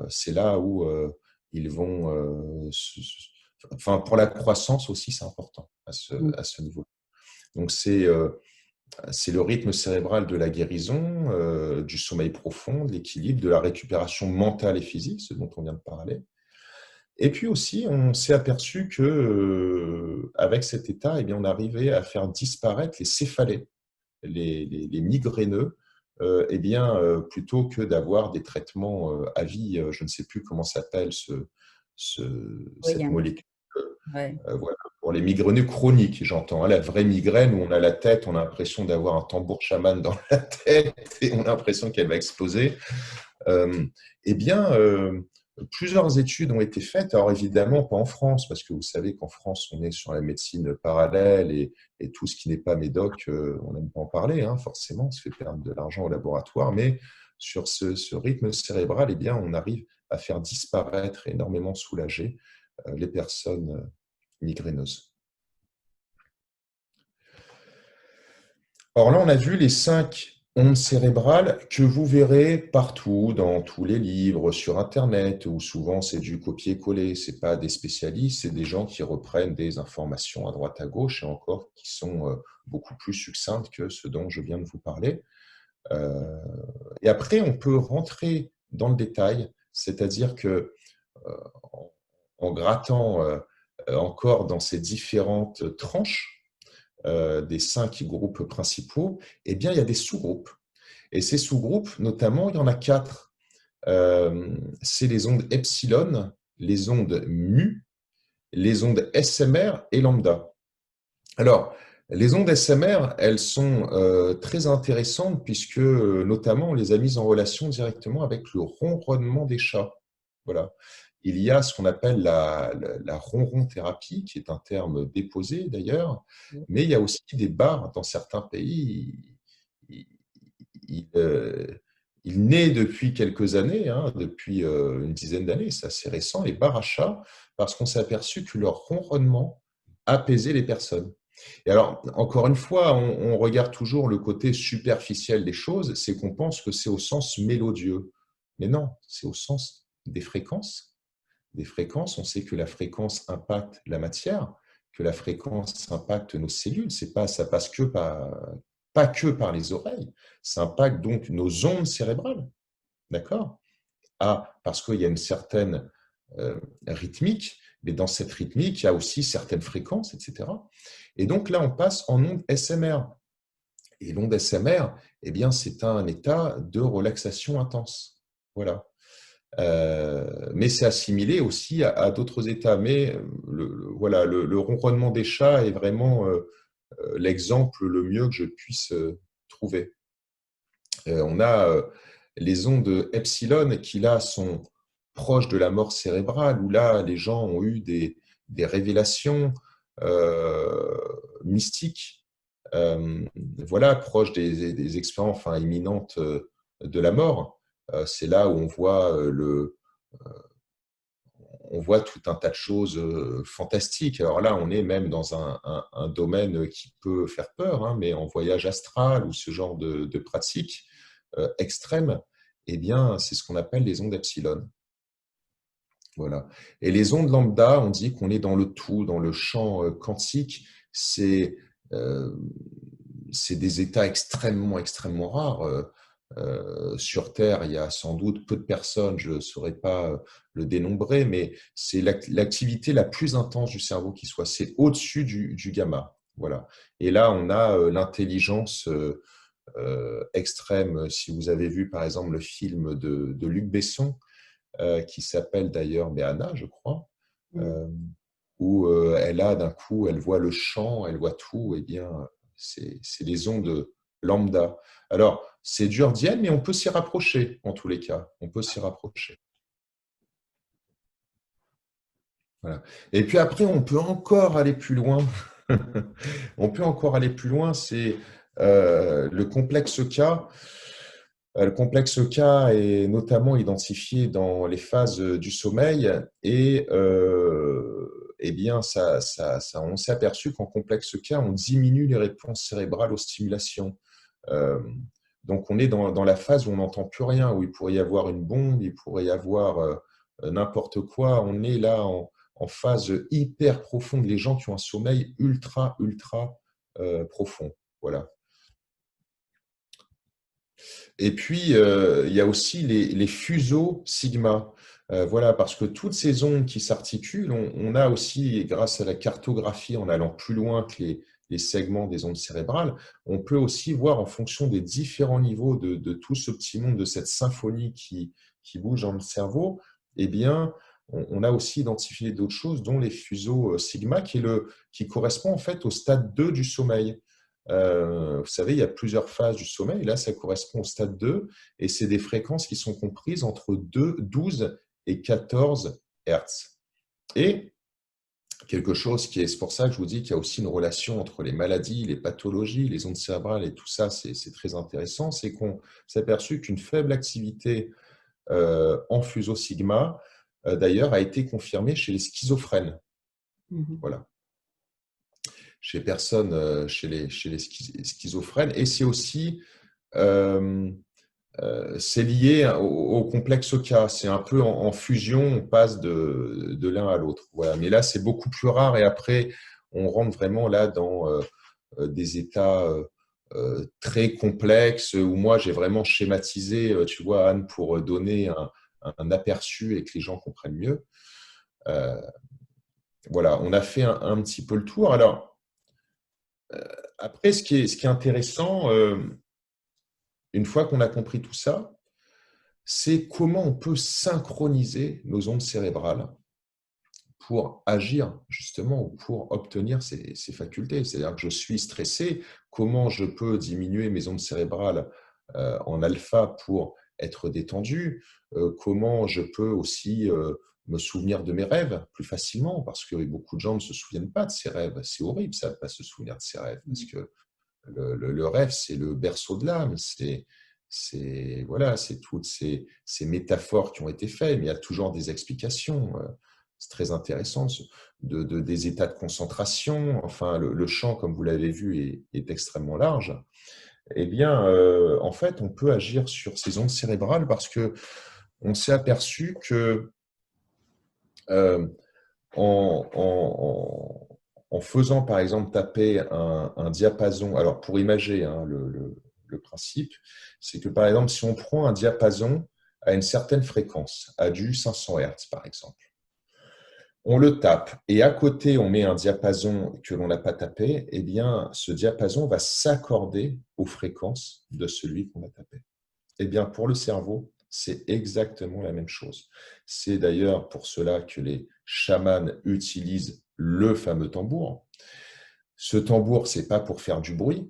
Speaker 2: C'est là où ils vont... enfin, pour la croissance aussi, c'est important à ce niveau. Donc, c'est le rythme cérébral de la guérison, du sommeil profond, de l'équilibre, de la récupération mentale et physique, ce dont on vient de parler. Et puis aussi, on s'est aperçu que avec cet état, eh bien, on arrivait à faire disparaître les céphalées, les migraineux, eh bien, plutôt que d'avoir des traitements à vie. Je ne sais plus comment s'appelle
Speaker 1: Oui,
Speaker 2: cette molécule.
Speaker 1: ouais.
Speaker 2: Voilà, pour les migraineux chroniques, j'entends. Hein, la vraie migraine où on a la tête, on a l'impression d'avoir un tambour chaman dans la tête et on a l'impression qu'elle va exploser. Eh bien, plusieurs études ont été faites. Alors évidemment, pas en France, parce que vous savez qu'en France, on est sur la médecine parallèle et tout ce qui n'est pas médoc, on n'aime pas en parler, hein, forcément, ça fait perdre de l'argent au laboratoire. Mais sur ce rythme cérébral, eh bien, on arrive à faire disparaître et énormément soulager les personnes migraineuses. Alors là, on a vu les 5 ondes cérébrales que vous verrez partout, dans tous les livres, sur Internet, où souvent c'est du copier-coller. Ce n'est pas des spécialistes, c'est des gens qui reprennent des informations à droite à gauche et encore qui sont beaucoup plus succinctes que ce dont je viens de vous parler. Et après, on peut rentrer dans le détail, c'est-à-dire que en grattant encore dans ces différentes tranches, des 5 groupes principaux, eh bien, il y a des sous-groupes. Et ces sous-groupes, notamment, il y en a 4. C'est les ondes epsilon, les ondes mu, les ondes SMR et lambda. Alors, les ondes SMR, elles sont très intéressantes puisque, notamment, on les a mises en relation directement avec le ronronnement des chats. Voilà. Il y a ce qu'on appelle la ronron-thérapie, qui est un terme déposé d'ailleurs, mais il y a aussi des bars dans certains pays. Il naît depuis quelques années, hein, depuis une dizaine d'années, c'est assez récent, les bars à chats, parce qu'on s'est aperçu que leur ronronnement apaisait les personnes. Et alors, encore une fois, on regarde toujours le côté superficiel des choses, c'est qu'on pense que c'est au sens mélodieux. Mais non, c'est au sens des fréquences. Des fréquences, on sait que la fréquence impacte la matière, que la fréquence impacte nos cellules. Ça passe pas que par les oreilles, ça impacte donc nos ondes cérébrales. D'accord? Parce qu'il y a une certaine rythmique, mais dans cette rythmique, il y a aussi certaines fréquences, etc. Et donc là, on passe en onde SMR. Et l'onde SMR, eh bien, c'est un état de relaxation intense. Voilà. Mais c'est assimilé aussi à d'autres états. Mais voilà, le ronronnement des chats est vraiment l'exemple le mieux que je puisse trouver. On a les ondes epsilon qui là sont proches de la mort cérébrale, où là les gens ont eu des révélations mystiques, voilà, proches des expériences imminentes de la mort. C'est là où on voit tout un tas de choses fantastiques. Alors là, on est même dans un domaine qui peut faire peur, hein, mais en voyage astral ou ce genre de pratique extrême, eh bien, c'est ce qu'on appelle les ondes epsilon. Voilà. Et les ondes lambda, on dit qu'on est dans le tout, dans le champ quantique. C'est des états extrêmement, extrêmement rares. Sur Terre, il y a sans doute peu de personnes, je ne saurais pas le dénombrer, mais c'est l'activité la plus intense du cerveau qui soit. C'est au-dessus du gamma. Voilà. Et là, on a l'intelligence extrême. Si vous avez vu, par exemple, le film de Luc Besson, qui s'appelle d'ailleurs Anna, je crois, où elle a d'un coup, elle voit le champ, elle voit tout, eh bien, c'est les ondes lambda. Alors, c'est dur d'y aller, mais on peut s'y rapprocher, en tous les cas. On peut s'y rapprocher. Voilà. Et puis après, on peut encore aller plus loin. On peut encore aller plus loin, c'est le complexe K. Le complexe K est notamment identifié dans les phases du sommeil et eh bien, on s'est aperçu qu'en complexe K, on diminue les réponses cérébrales aux stimulations. Donc, on est dans la phase où on n'entend plus rien, où il pourrait y avoir une bombe, il pourrait y avoir n'importe quoi. On est là en phase hyper profonde. Les gens qui ont un sommeil ultra, ultra profond. Voilà. Et puis, il y a aussi les fuseaux sigma. Voilà, parce que toutes ces ondes qui s'articulent, on a aussi, grâce à la cartographie, en allant plus loin que les segments des ondes cérébrales, on peut aussi voir en fonction des différents niveaux de tout ce petit monde, de cette symphonie qui bouge dans le cerveau, eh bien, on a aussi identifié d'autres choses, dont les fuseaux sigma, qui correspond en fait au stade 2 du sommeil. Vous savez, il y a plusieurs phases du sommeil. Là, ça correspond au stade 2 et c'est des fréquences qui sont comprises entre 12 et 14 Hertz. Et quelque chose qui est… C'est pour ça que je vous dis qu'il y a aussi une relation entre les maladies, les pathologies, les ondes cérébrales et tout ça, c'est très intéressant. C'est qu'on s'est aperçu qu'une faible activité en fuseau sigma, d'ailleurs, a été confirmée chez les schizophrènes. Voilà. Chez personnes, chez les schizophrènes. Et c'est aussi… c'est lié au complexe K. C'est un peu en fusion, on passe de l'un à l'autre. Voilà. Mais là, c'est beaucoup plus rare. Et après, on rentre vraiment là dans des états très complexes où moi, j'ai vraiment schématisé, tu vois, Anne, pour donner un aperçu et que les gens comprennent mieux. Voilà, on a fait un petit peu le tour. Alors, après, ce qui est intéressant, une fois qu'on a compris tout ça, c'est comment on peut synchroniser nos ondes cérébrales pour agir justement ou pour obtenir ces facultés. C'est-à-dire que je suis stressé, comment je peux diminuer mes ondes cérébrales en alpha pour être détendu, comment je peux aussi me souvenir de mes rêves plus facilement, parce que beaucoup de gens ne se souviennent pas de ses rêves. C'est horrible ça de ne pas se souvenir de ses rêves, parce que le rêve, c'est le berceau de l'âme, voilà, c'est toutes ces métaphores qui ont été faites, mais il y a toujours des explications. C'est très intéressant, des états de concentration. Enfin, le champ, comme vous l'avez vu, est extrêmement large. Eh bien, en fait, on peut agir sur ces ondes cérébrales parce que on s'est aperçu que en faisant, par exemple, taper un diapason, alors pour imager hein, le principe, c'est que, par exemple, si on prend un diapason à une certaine fréquence, à du 500 Hz, par exemple, on le tape et à côté, on met un diapason que l'on n'a pas tapé, eh bien, ce diapason va s'accorder aux fréquences de celui qu'on a tapé. Eh bien, pour le cerveau, c'est exactement la même chose. C'est d'ailleurs pour cela que les chamans utilisent le fameux tambour. Ce tambour, ce n'est pas pour faire du bruit,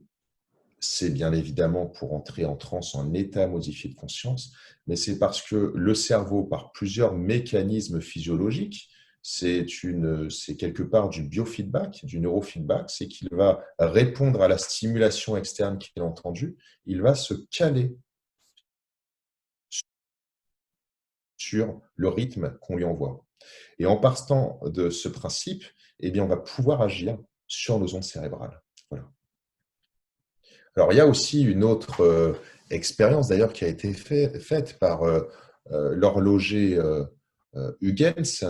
Speaker 2: c'est bien évidemment pour entrer en transe, en état modifié de conscience, mais c'est parce que le cerveau, par plusieurs mécanismes physiologiques, c'est quelque part du biofeedback, du neurofeedback, c'est qu'il va répondre à la stimulation externe qu'il a entendue, il va se caler sur le rythme qu'on lui envoie. Et en partant de ce principe, eh bien, on va pouvoir agir sur nos ondes cérébrales. Voilà. Alors, il y a aussi une autre expérience d'ailleurs qui a été faite par l'horloger Huygens,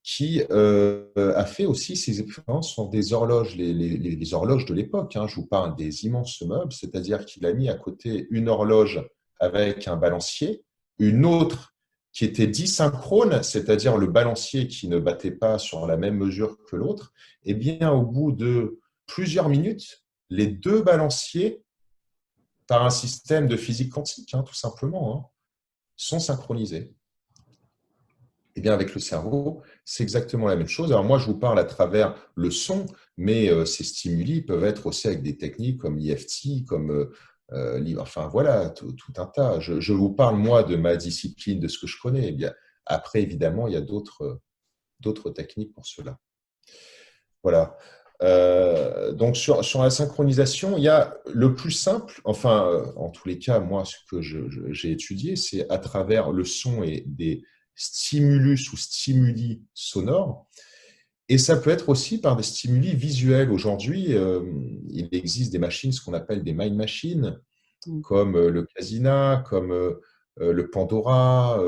Speaker 2: qui a fait aussi ses expériences sur des horloges, les horloges de l'époque. Hein, je vous parle des immenses meubles, c'est-à-dire qu'il a mis à côté une horloge avec un balancier, une autre qui était disynchrone, c'est-à-dire le balancier qui ne battait pas sur la même mesure que l'autre. Et bien, au bout de plusieurs minutes, les deux balanciers, par un système de physique quantique, hein, tout simplement, hein, sont synchronisés. Eh bien, avec le cerveau, c'est exactement la même chose. Alors moi, je vous parle à travers le son, mais ces stimuli peuvent être aussi avec des techniques comme l'EFT, comme enfin voilà, tout un tas. Je vous parle, moi, de ma discipline, de ce que je connais. Eh bien, après, évidemment, il y a d'autres techniques pour cela. Voilà. Donc, sur la synchronisation, il y a le plus simple, enfin, en tous les cas, moi, ce que j'ai étudié, c'est à travers le son et des stimulus ou stimuli sonores. Et ça peut être aussi par des stimuli visuels. Aujourd'hui, il existe des machines, ce qu'on appelle des mind machines, comme le Casina, comme le Pandora,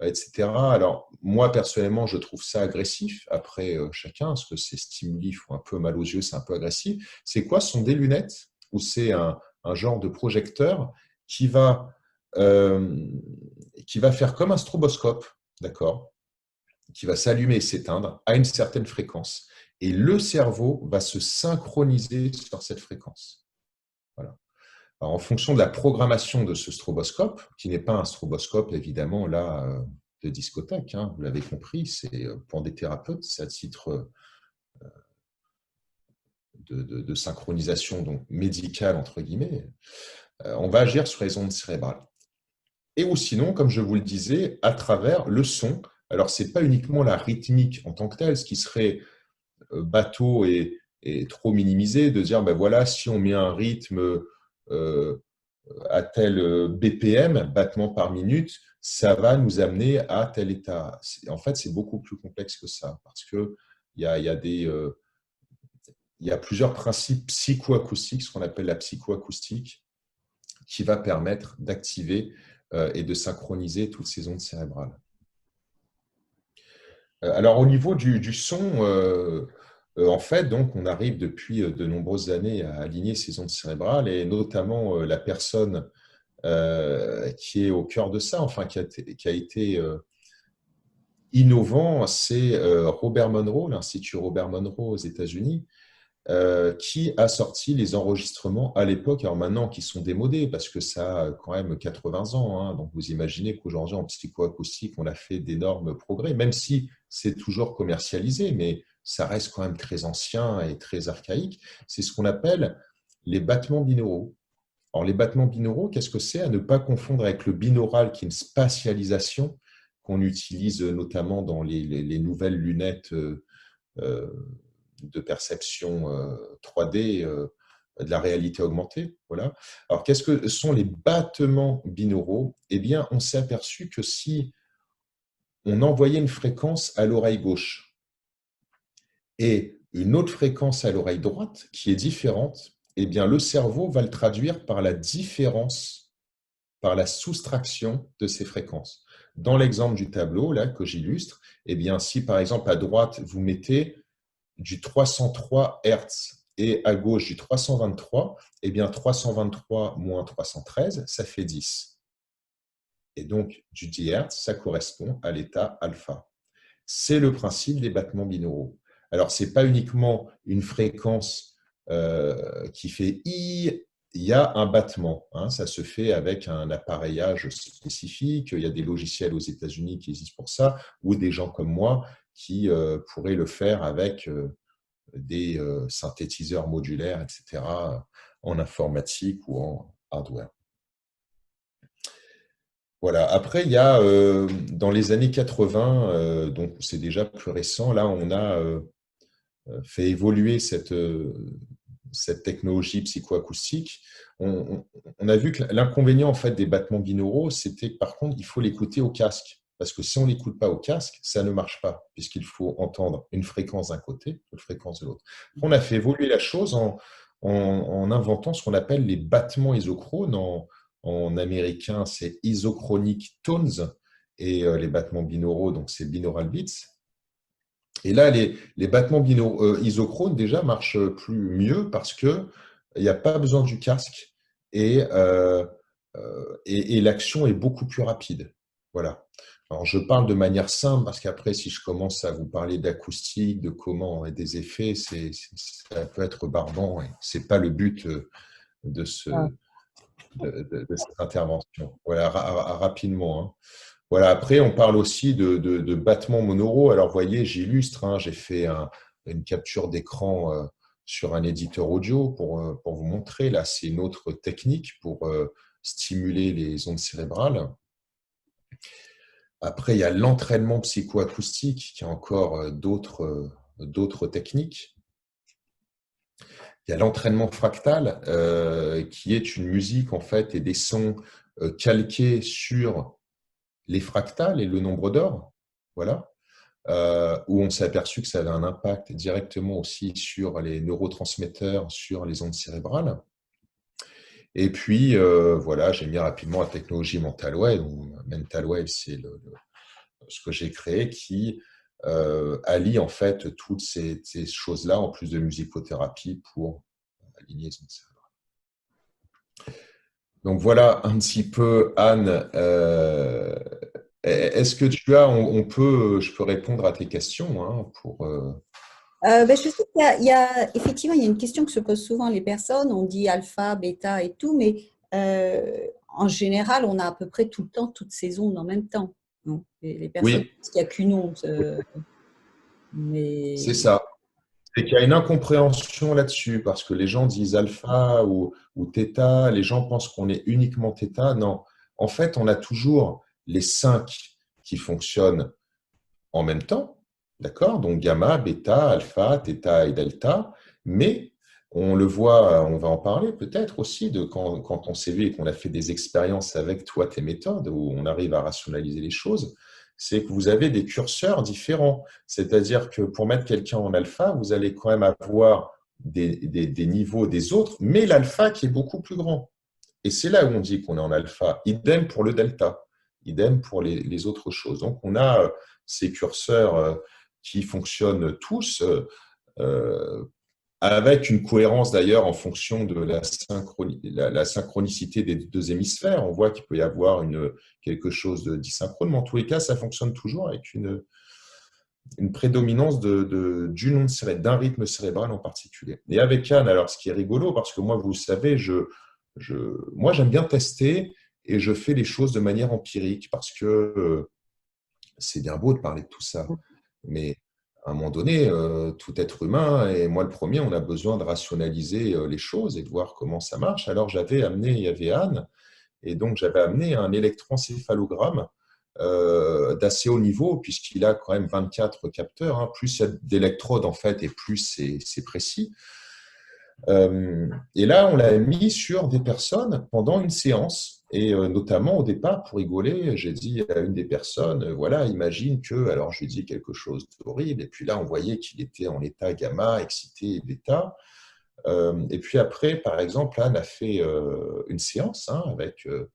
Speaker 2: etc. Alors, moi, personnellement, je trouve ça agressif. Après, chacun, parce que ces stimuli font un peu mal aux yeux, c'est un peu agressif. C'est quoi? Ce sont des lunettes ou c'est un genre de projecteur qui va faire comme un stroboscope, d'accord, qui va s'allumer et s'éteindre à une certaine fréquence. Et le cerveau va se synchroniser sur cette fréquence. Voilà. Alors, en fonction de la programmation de ce stroboscope, qui n'est pas un stroboscope, évidemment, là, de discothèque, hein, vous l'avez compris, c'est pour des thérapeutes, c'est à titre de synchronisation donc médicale, entre guillemets, on va agir sur les ondes cérébrales. Et ou sinon, comme je vous le disais, à travers le son. Alors, ce n'est pas uniquement la rythmique en tant que telle, ce qui serait bateau et trop minimisé de dire, ben voilà, si on met un rythme à tel BPM, battement par minute, ça va nous amener à tel état. En fait, c'est beaucoup plus complexe que ça, parce qu'il y a, y a plusieurs principes psychoacoustiques, ce qu'on appelle la psychoacoustique, qui va permettre d'activer et de synchroniser toutes ces ondes cérébrales. Alors, au niveau du son, en fait, donc, on arrive depuis de nombreuses années à aligner ces ondes cérébrales et notamment la personne qui est au cœur de ça, enfin, qui a été innovant, c'est Robert Monroe, l'Institut Robert Monroe aux États-Unis, qui a sorti les enregistrements à l'époque, alors maintenant qui sont démodés parce que ça a quand même 80 ans. Hein, donc vous imaginez qu'aujourd'hui en psychoacoustique, on a fait d'énormes progrès, même si c'est toujours commercialisé, mais ça reste quand même très ancien et très archaïque. C'est ce qu'on appelle les battements binauraux. Alors les battements binauraux, qu'est-ce que c'est? À ne pas confondre avec le binaural, qui est une spatialisation qu'on utilise notamment dans les nouvelles lunettes de perception 3D de la réalité augmentée. Voilà. Alors, qu'est-ce que sont les battements binauraux? Eh bien, on s'est aperçu que si on envoyait une fréquence à l'oreille gauche et une autre fréquence à l'oreille droite qui est différente, eh bien, le cerveau va le traduire par la différence, par la soustraction de ces fréquences. Dans l'exemple du tableau là que j'illustre, eh bien, si par exemple à droite vous mettez du 303 Hz et à gauche du 323, eh bien 323 moins 313, ça fait 10. Et donc, du 10 Hz, ça correspond à l'état alpha. C'est le principe des battements binauraux. Alors, ce n'est pas uniquement une fréquence qui fait I, il y a un battement. Hein, ça se fait avec un appareillage spécifique. Il y a des logiciels aux États-Unis qui existent pour ça, ou des gens comme moi qui pourraient le faire avec des synthétiseurs modulaires, etc., en informatique ou en hardware. Voilà. Après, il y a dans les années 80, donc c'est déjà plus récent, là, on a fait évoluer cette technologie psychoacoustique. On a vu que l'inconvénient en fait, des battements binauraux, c'était par contre, il faut l'écouter au casque. Parce que si on ne l'écoute pas au casque, ça ne marche pas, puisqu'il faut entendre une fréquence d'un côté, une fréquence de l'autre. On a fait évoluer la chose en inventant ce qu'on appelle les battements isochrones. En américain, c'est isochronic tones, et les battements binauraux, donc c'est binaural beats. Et là, les battements isochrones déjà marchent mieux parce qu'il n'y a pas besoin du casque et l'action est beaucoup plus rapide. Voilà. Alors, je parle de manière simple parce qu'après, si je commence à vous parler d'acoustique, de comment et des effets, ça peut être barbant et ce n'est pas le but de, de cette intervention. Voilà, rapidement. Hein. Voilà, après, on parle aussi de battements monoros. Alors, vous voyez, j'illustre, hein, j'ai fait une capture d'écran sur un éditeur audio pour vous montrer. Là, c'est une autre technique pour stimuler les ondes cérébrales. Après, il y a l'entraînement psychoacoustique, qui a encore d'autres techniques. Il y a l'entraînement fractal, qui est une musique en fait et des sons calqués sur les fractales et le nombre d'or, voilà, où on s'est aperçu que ça avait un impact directement aussi sur les neurotransmetteurs, sur les ondes cérébrales. Et puis, voilà, j'ai mis rapidement la technologie Mental Wave. Mental Wave, c'est ce que j'ai créé qui allie en fait toutes ces choses-là, en plus de musicothérapie, pour aligner les ondes cérébrales. Donc voilà un petit peu, Anne. Est-ce que tu as, je peux répondre à tes questions hein,
Speaker 1: Je sais effectivement, il y a une question que se posent souvent les personnes. On dit alpha, bêta et tout, mais en général, on a à peu près tout le temps toutes ces ondes en même temps. Non, les personnes
Speaker 2: Oui,
Speaker 1: disent qu'il n'y a qu'une onde.
Speaker 2: c'est
Speaker 1: Mais
Speaker 2: ça. C'est qu'il y a une incompréhension là-dessus parce que les gens disent alpha ou θ, les gens pensent qu'on est uniquement θ. Non, en fait, on a toujours les 5 qui fonctionnent en même temps, D'accord? Donc gamma, bêta, alpha, theta et delta. Mais on le voit, on va en parler peut-être aussi de quand on s'est vu et qu'on a fait des expériences avec toi, tes méthodes, où on arrive à rationaliser les choses, c'est que vous avez des curseurs différents. C'est-à-dire que pour mettre quelqu'un en alpha, vous allez quand même avoir des niveaux des autres, mais l'alpha qui est beaucoup plus grand. Et c'est là où on dit qu'on est en alpha. Idem pour le delta. Idem pour les autres choses. Donc, on a ces curseurs qui fonctionnent tous euh, avec une cohérence d'ailleurs en fonction de la synchronicité des deux hémisphères. On voit qu'il peut y avoir quelque chose de dysynchrone, mais en tous les cas, ça fonctionne toujours avec une prédominance d'un rythme cérébral en particulier. Et avec Anne, alors ce qui est rigolo, parce que moi, vous le savez, moi j'aime bien tester et je fais les choses de manière empirique parce que c'est bien beau de parler de tout ça, mais à un moment donné, tout être humain, et moi le premier, on a besoin de rationaliser les choses et de voir comment ça marche. Alors il y avait Anne, et donc j'avais amené un électroencéphalogramme d'assez haut niveau, puisqu'il a quand même 24 capteurs. Hein. Plus il y a d'électrodes, en fait, et plus c'est précis. Et là, on l'a mis sur des personnes pendant une séance. Et notamment, au départ, pour rigoler, j'ai dit à une des personnes, voilà, imagine que, alors je lui dis quelque chose d'horrible, et puis là, on voyait qu'il était en état gamma, excité et bêta. Et puis après, par exemple, Anne a fait une séance avec une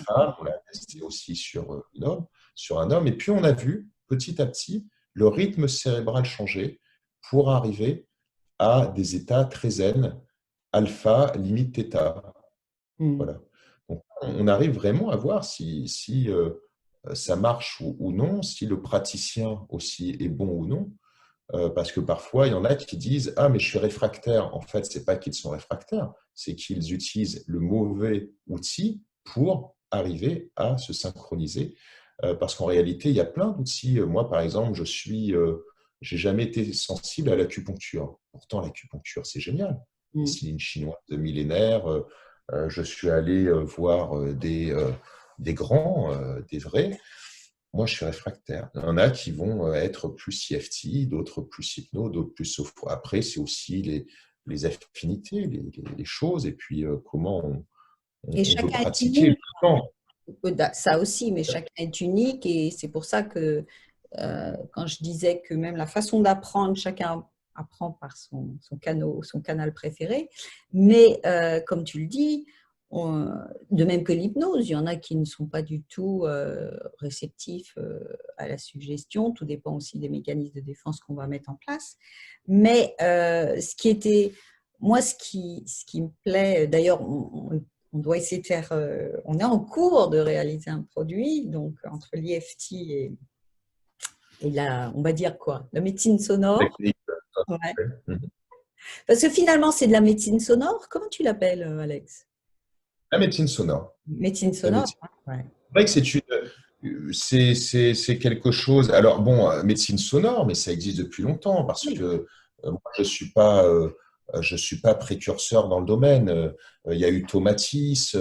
Speaker 2: femme, on l'a testé aussi sur un homme, et puis on a vu petit à petit le rythme cérébral changer pour arriver à des états très zen, alpha, limite θ. Voilà. Donc, on arrive vraiment à voir si ça marche ou non, si le praticien aussi est bon ou non. Parce que parfois, il y en a qui disent ah, mais je suis réfractaire. En fait, ce n'est pas qu'ils sont réfractaires, c'est qu'ils utilisent le mauvais outil pour arriver à se synchroniser. Parce qu'en réalité, il y a plein d'outils. Moi, par exemple, j'ai jamais été sensible à l'acupuncture. Pourtant, l'acupuncture, c'est génial. Médecine chinoise de millénaires. Je suis allé voir des grands, des vrais. Moi, je suis réfractaire. Il y en a qui vont être plus CFT, d'autres plus hypno, d'autres plus sophro. Après, c'est aussi les affinités, les choses, et puis comment
Speaker 1: Et
Speaker 2: on veut
Speaker 1: chacun est
Speaker 2: pratiquer le
Speaker 1: unique,
Speaker 2: temps.
Speaker 1: ça aussi, mais chacun est unique et c'est pour ça que quand je disais que même la façon d'apprendre, chacun apprend par son canal préféré, mais comme tu le dis, de même que l'hypnose, il y en a qui ne sont pas du tout réceptifs à la suggestion, tout dépend aussi des mécanismes de défense qu'on va mettre en place. Mais ce qui me plaît, d'ailleurs, on doit essayer de faire, on est en cours de réaliser un produit, donc entre l'IFT et on va dire quoi, la médecine sonore.
Speaker 2: Technique.
Speaker 1: Ouais. Parce que finalement, c'est de la médecine sonore. Comment tu l'appelles, Alex?
Speaker 2: La médecine sonore.
Speaker 1: Médecine
Speaker 2: La
Speaker 1: sonore.
Speaker 2: médecine.
Speaker 1: Ouais.
Speaker 2: C'est vrai que c'est quelque chose. Alors bon, médecine sonore, mais ça existe depuis longtemps parce
Speaker 1: Oui.
Speaker 2: que moi je suis pas précurseur dans le domaine. Il y a eu Tomatis,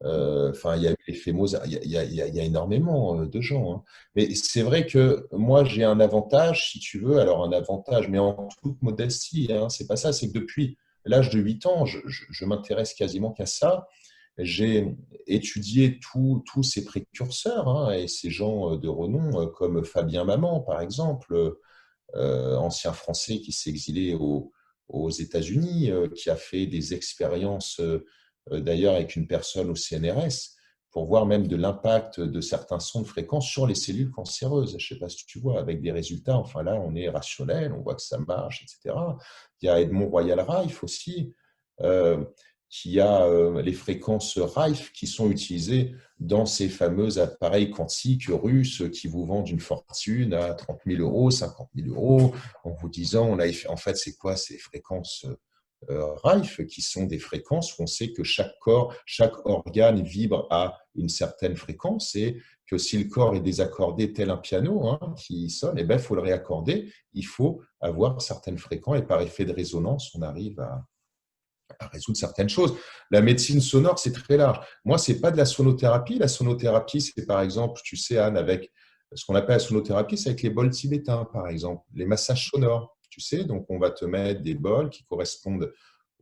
Speaker 2: enfin il y a eu l'effet Mozart, il y a énormément de gens. Hein. Mais c'est vrai que moi j'ai un avantage, si tu veux, alors un avantage, mais en toute modestie, hein, c'est pas ça, c'est que depuis l'âge de 8 ans, je m'intéresse quasiment qu'à ça. J'ai étudié tous ces précurseurs hein, et ces gens de renom comme Fabien Maman, par exemple, ancien Français qui s'est exilé aux États-Unis, qui a fait des expériences d'ailleurs avec une personne au CNRS pour voir même de l'impact de certains sons de fréquence sur les cellules cancéreuses. Je ne sais pas si tu vois, avec des résultats, enfin là, on est rationnel, on voit que ça marche, etc. Il y a Edmond Royal-Rife aussi, qui a les fréquences Rife qui sont utilisées dans ces fameux appareils quantiques russes qui vous vendent une fortune à 30 000 euros, 50 000 euros, en vous disant, en fait, c'est quoi ces fréquences Rife, qui sont des fréquences où on sait que chaque corps, chaque organe vibre à une certaine fréquence et que si le corps est désaccordé tel un piano hein, qui sonne, eh ben, il faut le réaccorder, il faut avoir certaines fréquences et par effet de résonance, on arrive à résoudre certaines choses. La médecine sonore, c'est très large. Moi, ce n'est pas de la sonothérapie. La sonothérapie, c'est par exemple, tu sais, Anne, avec ce qu'on appelle la sonothérapie, c'est avec les bols tibétains, par exemple, les massages sonores. Tu sais, donc on va te mettre des bols qui correspondent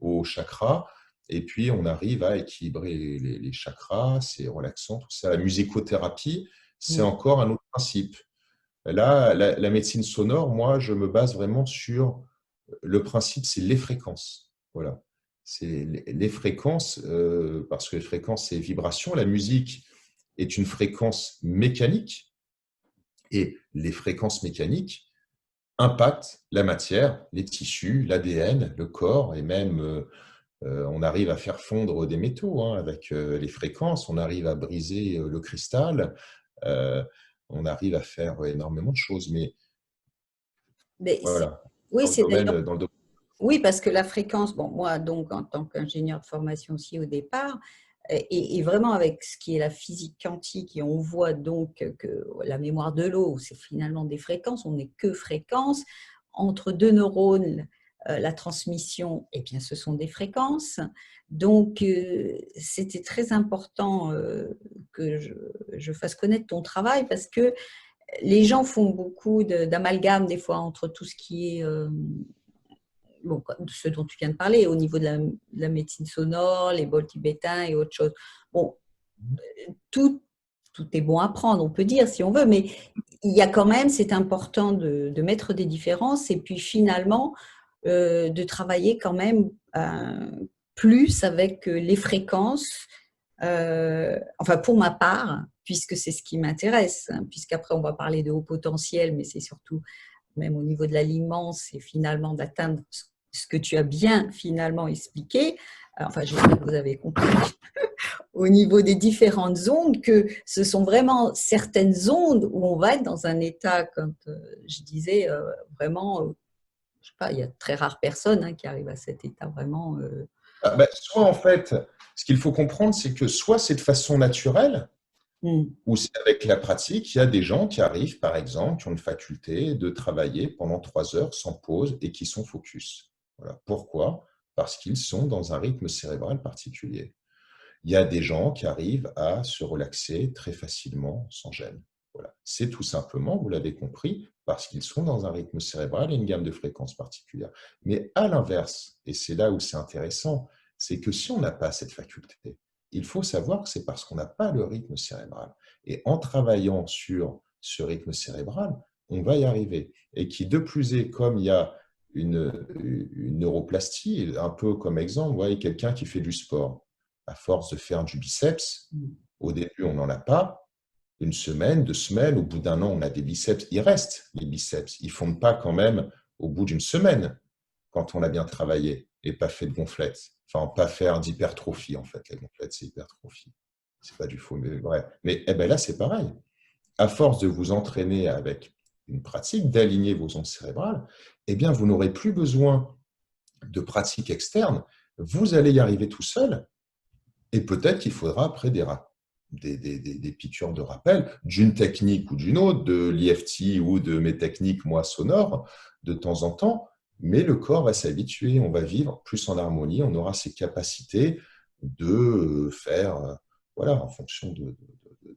Speaker 2: aux chakras, et puis on arrive à équilibrer les chakras, c'est relaxant, tout ça. La musicothérapie, c'est
Speaker 1: Mm.
Speaker 2: encore un autre principe. Là, la médecine sonore, moi, je me base vraiment sur le principe, c'est les fréquences. Voilà. C'est les fréquences, parce que les fréquences, c'est vibrations. La musique est une fréquence mécanique, et les fréquences mécaniques impactent la matière, les tissus, l'ADN, le corps, et même on arrive à faire fondre des métaux hein, avec les fréquences, on arrive à briser le cristal, euh, on arrive à faire énormément de choses. Mais
Speaker 1: Mais
Speaker 2: voilà,
Speaker 1: oui,
Speaker 2: dans le
Speaker 1: c'est d'ailleurs.
Speaker 2: domaine, dans le domaine.
Speaker 1: Oui, parce que la fréquence, bon, moi, donc, en tant qu'ingénieur de formation aussi au départ, et vraiment avec ce qui est la physique quantique, et on voit donc que la mémoire de l'eau, c'est finalement des fréquences, on n'est que fréquences. Entre deux neurones, la transmission, eh bien, ce sont des fréquences. Donc, c'était très important que je fasse connaître ton travail parce que les gens font beaucoup d'amalgame des fois entre tout ce qui est bon, ce dont tu viens de parler, au niveau de la médecine sonore, les bols tibétains et autre chose. Bon, tout, tout est bon à prendre, on peut dire, si on veut, mais il y a quand même, c'est important de mettre des différences et puis finalement, de travailler quand même plus avec les fréquences, enfin pour ma part, puisque c'est ce qui m'intéresse, hein, puisqu'après on va parler de haut potentiel, mais c'est surtout même au niveau de l'alignement, c'est finalement d'atteindre ce que tu as bien finalement expliqué. Enfin, j'espère que vous avez compris au niveau des différentes ondes, que ce sont vraiment certaines ondes où on va être dans un état, comme je disais, vraiment, je sais pas, il y a très rares personnes hein, qui arrivent à cet état vraiment.
Speaker 2: Ah, ben, soit en fait, ce qu'il faut comprendre, c'est que soit c'est de façon naturelle,
Speaker 1: Hmm.
Speaker 2: ou c'est avec la pratique. Il y a des gens qui arrivent, par exemple, qui ont une faculté de travailler pendant 3 heures sans pause et qui sont focus. Voilà. Pourquoi? Parce qu'ils sont dans un rythme cérébral particulier. Il y a des gens qui arrivent à se relaxer très facilement, sans gêne. Voilà. C'est tout simplement, vous l'avez compris, parce qu'ils sont dans un rythme cérébral et une gamme de fréquences particulière. Mais à l'inverse, et c'est là où c'est intéressant, c'est que si on n'a pas cette faculté, il faut savoir que c'est parce qu'on n'a pas le rythme cérébral. Et en travaillant sur ce rythme cérébral, on va y arriver. Et qui de plus est, comme il y a une neuroplastie, un peu comme exemple, vous voyez quelqu'un qui fait du sport à force de faire du biceps, au début, on n'en a pas. Une semaine, 2 semaines, au bout d'un an, on a des biceps. Il reste les biceps. Ils ne fondent pas quand même au bout d'une semaine quand on a bien travaillé et pas fait de gonflettes. Enfin, pas faire d'hypertrophie, en fait. La gonflette, c'est hypertrophie. C'est pas du faux, mais vrai. Mais eh ben là, c'est pareil. À force de vous entraîner avec une pratique, d'aligner vos ondes cérébrales, eh bien, vous n'aurez plus besoin de pratique externe. Vous allez y arriver tout seul. Et peut-être qu'il faudra après des piqûres de rappel d'une technique ou d'une autre, de l'EFT ou de mes techniques, moi, sonores, de temps en temps, mais le corps va s'habituer, on va vivre plus en harmonie, on aura ces capacités de faire, voilà, en fonction de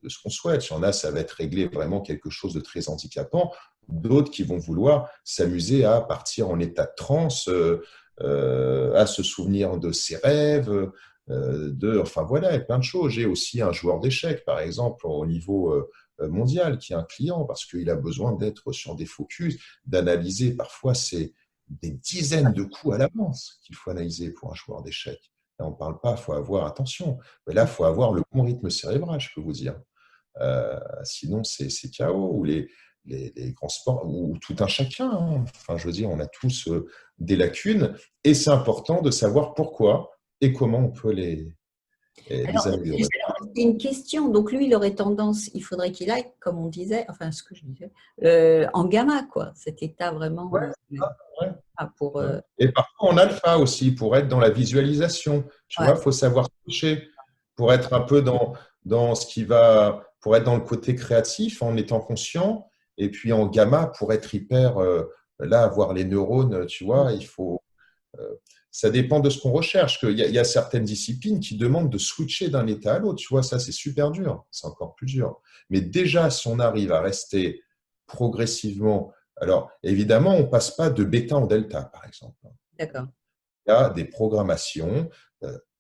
Speaker 2: ce qu'on souhaite. Il y en a, ça va être réglé vraiment quelque chose de très handicapant, d'autres qui vont vouloir s'amuser à partir en état de transe, à se souvenir de ses rêves, enfin voilà, il y a plein de choses. J'ai aussi un joueur d'échecs, par exemple, au niveau mondial, qui est un client, parce qu'il a besoin d'être sur des focus, d'analyser. Parfois, c'est des dizaines de coups à l'avance qu'il faut analyser pour un joueur d'échecs. Là, on ne parle pas, il faut avoir attention. Mais là, il faut avoir le bon rythme cérébral, je peux vous dire. Sinon, c'est chaos. Ou les grands sports, ou tout un chacun. Hein. Enfin, je veux dire, on a tous des lacunes. Et c'est important de savoir pourquoi et comment on peut les
Speaker 1: Alors,
Speaker 2: améliorer.
Speaker 1: c'est une question. Donc, lui, il aurait tendance, il faudrait qu'il aille, comme on disait, enfin, ce que je disais, en gamma, quoi, cet état vraiment.
Speaker 2: Ouais, ouais,
Speaker 1: Pour.
Speaker 2: ouais. Et parfois en alpha aussi, pour être dans la visualisation. Tu
Speaker 1: Ouais.
Speaker 2: vois, il faut savoir toucher pour être un peu dans ce qui va, pour être dans le côté créatif en étant conscient. Et puis en gamma, pour être hyper, là, avoir les neurones, tu vois, il faut. ça dépend de ce qu'on recherche. Il y a certaines disciplines qui demandent de switcher d'un état à l'autre. Tu vois, ça, c'est super dur. C'est encore plus dur. Mais déjà, si on arrive à rester progressivement… Alors, évidemment, on ne passe pas de bêta en delta, par exemple.
Speaker 1: D'accord.
Speaker 2: Il y a des programmations.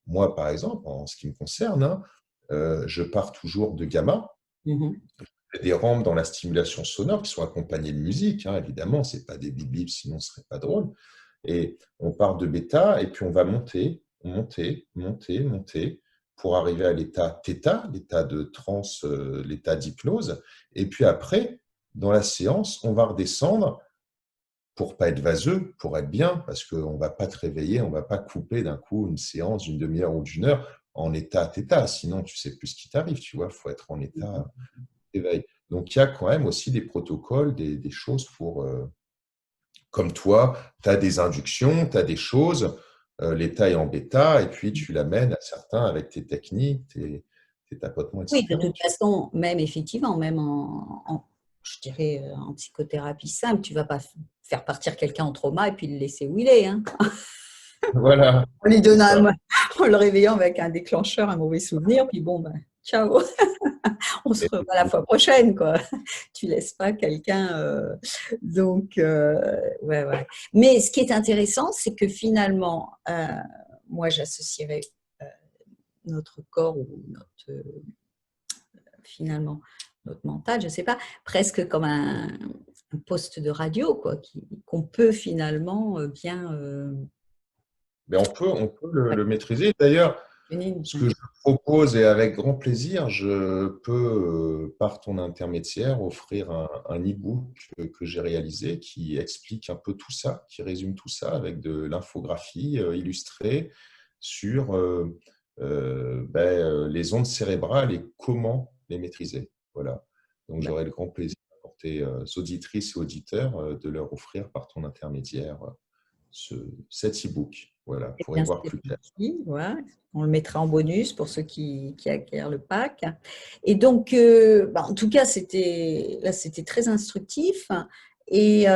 Speaker 2: Moi, par exemple, en ce qui me concerne, hein, je pars toujours de gamma.
Speaker 1: Mhm.
Speaker 2: Il y a des rampes dans la stimulation sonore qui sont accompagnées de musique, hein, évidemment, ce n'est pas des bip sinon ce ne serait pas drôle. Et on part de bêta et puis on va monter, monter, monter, monter pour arriver à l'état θ, l'état de transe, l'état d'hypnose. Et puis après, dans la séance, on va redescendre pour pas être vaseux, pour être bien, parce qu'on ne va pas te réveiller, on ne va pas couper d'un coup une séance d'une demi-heure ou d'une heure en état θ, sinon tu ne sais plus ce qui t'arrive, tu vois, il faut être en état d'éveil. Donc il y a quand même aussi des protocoles, des choses pour… comme toi, tu as des inductions, tu as des choses, l'état est en bêta, et puis tu l'amènes à certains avec tes techniques, tes tapotements,
Speaker 1: Oui, de
Speaker 2: etc.
Speaker 1: toute façon, même effectivement, même je dirais, en psychothérapie simple, tu ne vas pas faire partir quelqu'un en trauma et puis le laisser où il est. Hein.
Speaker 2: Voilà,
Speaker 1: En lui
Speaker 2: c'est
Speaker 1: donnant
Speaker 2: ça.
Speaker 1: en le réveillant avec un déclencheur, un mauvais souvenir, puis bon, ben, ciao, on se revoit la fois prochaine, quoi. Tu laisses pas quelqu'un. Donc, ouais, ouais. Mais ce qui est intéressant, c'est que finalement, moi, j'associerais euh, notre corps ou finalement notre mental, je ne sais pas, presque comme un poste de radio, quoi, qu'on peut finalement bien
Speaker 2: Mais on peut le maîtriser. D'ailleurs,
Speaker 1: fonctionner.
Speaker 2: ce que je propose, et avec grand plaisir, je peux, par ton intermédiaire, offrir un e-book que j'ai réalisé qui explique un peu tout ça, qui résume tout ça avec de l'infographie illustrée sur les ondes cérébrales et comment les maîtriser. Voilà. Donc, j'aurai le grand plaisir pour tes auditrices et auditeurs de leur offrir par ton intermédiaire cet e-book. Voilà,
Speaker 1: Eh
Speaker 2: pour y
Speaker 1: bien,
Speaker 2: voir
Speaker 1: c'est
Speaker 2: plus clair.
Speaker 1: parti, voilà. On le mettra en bonus pour ceux qui acquièrent le pack. Et donc, en tout cas, c'était très instructif. Et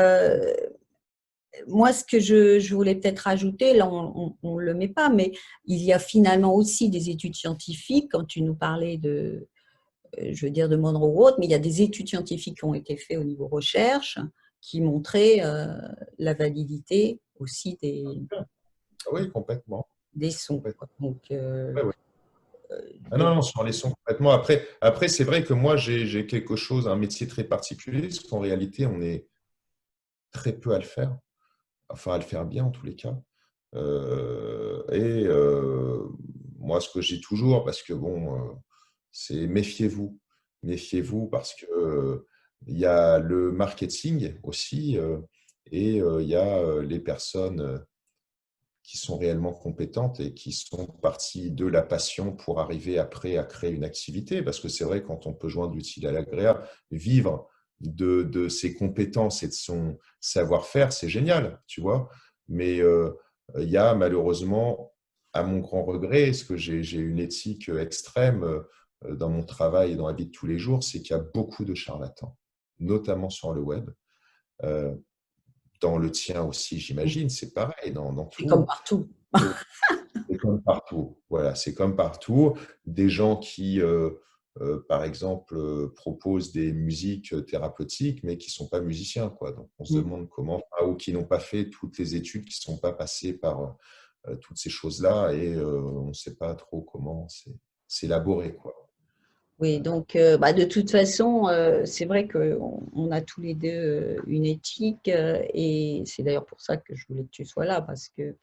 Speaker 1: moi, ce que je voulais peut-être rajouter, là, on ne le met pas, mais il y a finalement aussi des études scientifiques, quand tu nous parlais je veux dire, de Monroe ou autre, mais il y a des études scientifiques qui ont été faites au niveau recherche qui montraient la validité aussi
Speaker 2: Oui, complètement.
Speaker 1: des sons.
Speaker 2: Complètement.
Speaker 1: Donc,
Speaker 2: Ouais, ouais. Ah
Speaker 1: donc,
Speaker 2: non, non, sur les sons complètement. Après c'est vrai que moi, j'ai quelque chose, un métier très particulier, parce qu'en réalité, on est très peu à le faire, enfin à le faire bien en tous les cas. Moi, ce que j'ai toujours, parce que bon, c'est méfiez-vous. Méfiez-vous parce que il y a le marketing aussi, et il y a les personnes qui sont réellement compétentes et qui sont parties de la passion pour arriver après à créer une activité. Parce que c'est vrai, quand on peut joindre l'utile à l'agréable, vivre de ses compétences et de son savoir-faire, c'est génial, tu vois. Mais il y a malheureusement, à mon grand regret, parce que j'ai une éthique extrême dans mon travail et dans la vie de tous les jours, c'est qu'il y a beaucoup de charlatans, notamment sur le web. Euh, Dans le tien aussi, j'imagine, c'est pareil, dans
Speaker 1: c'est comme
Speaker 2: tout.
Speaker 1: partout.
Speaker 2: C'est comme partout. Voilà, c'est comme partout. Des gens qui, par exemple, proposent des musiques thérapeutiques, mais qui ne sont pas musiciens, quoi. Donc, on se demande comment, ou qui n'ont pas fait toutes les études, qui ne sont pas passés par toutes ces choses-là, et on ne sait pas trop comment c'est élaboré, quoi.
Speaker 1: Oui, donc de toute façon, c'est vrai qu'on a tous les deux une éthique et c'est d'ailleurs pour ça que je voulais que tu sois là parce que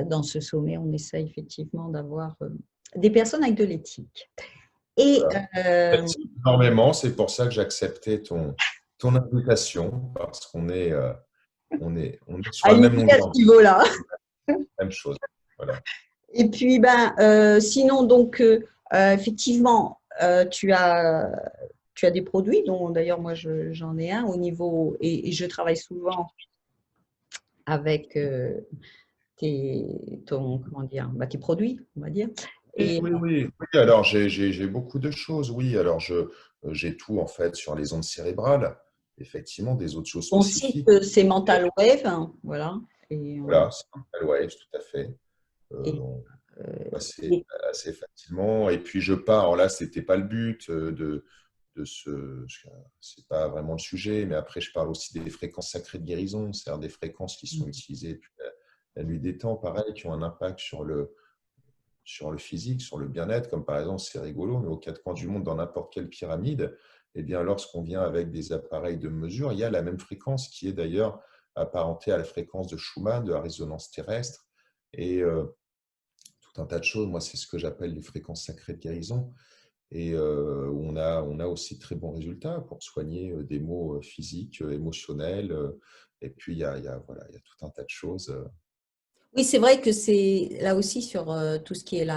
Speaker 1: dans ce sommet, on essaie effectivement d'avoir des personnes avec de l'éthique. Et
Speaker 2: Voilà. Merci énormément. C'est pour ça que j'ai accepté ton invitation, parce qu'on est sur la même
Speaker 1: aligné à
Speaker 2: longueur
Speaker 1: ce
Speaker 2: d'onde,
Speaker 1: niveau-là.
Speaker 2: même chose. Voilà.
Speaker 1: Et puis, sinon, donc, effectivement, tu as des produits, dont d'ailleurs, moi, j'en ai un au niveau, et je travaille souvent avec comment dire, tes produits, on va dire.
Speaker 2: Oui,
Speaker 1: Et
Speaker 2: oui, oui. Oui, alors j'ai beaucoup de choses, oui. Alors j'ai tout en fait sur les ondes cérébrales, effectivement, des autres choses
Speaker 1: ton site,
Speaker 2: spécifiques.
Speaker 1: c'est Mental Wave, hein, voilà. Et,
Speaker 2: Voilà, c'est un Wave, tout à fait.
Speaker 1: et,
Speaker 2: On
Speaker 1: euh,
Speaker 2: passait
Speaker 1: et-
Speaker 2: assez facilement. Et puis je pars, alors là, c'était pas le but de ce. C'est pas vraiment le sujet, mais après, je parle aussi des fréquences sacrées de guérison, c'est-à-dire des fréquences qui sont utilisées depuis la nuit des temps, pareil, qui ont un impact sur le physique, sur le bien-être, comme par exemple, c'est rigolo, mais aux quatre coins du monde, dans n'importe quelle pyramide, eh bien, lorsqu'on vient avec des appareils de mesure, il y a la même fréquence qui est d'ailleurs apparentée à la fréquence de Schumann, de la résonance terrestre, et tout un tas de choses. Moi, c'est ce que j'appelle les fréquences sacrées de guérison, et on a aussi de très bons résultats pour soigner des maux physiques, émotionnels, et puis voilà, il y a tout un tas de choses.
Speaker 1: oui, c'est vrai que c'est là aussi sur tout ce qui est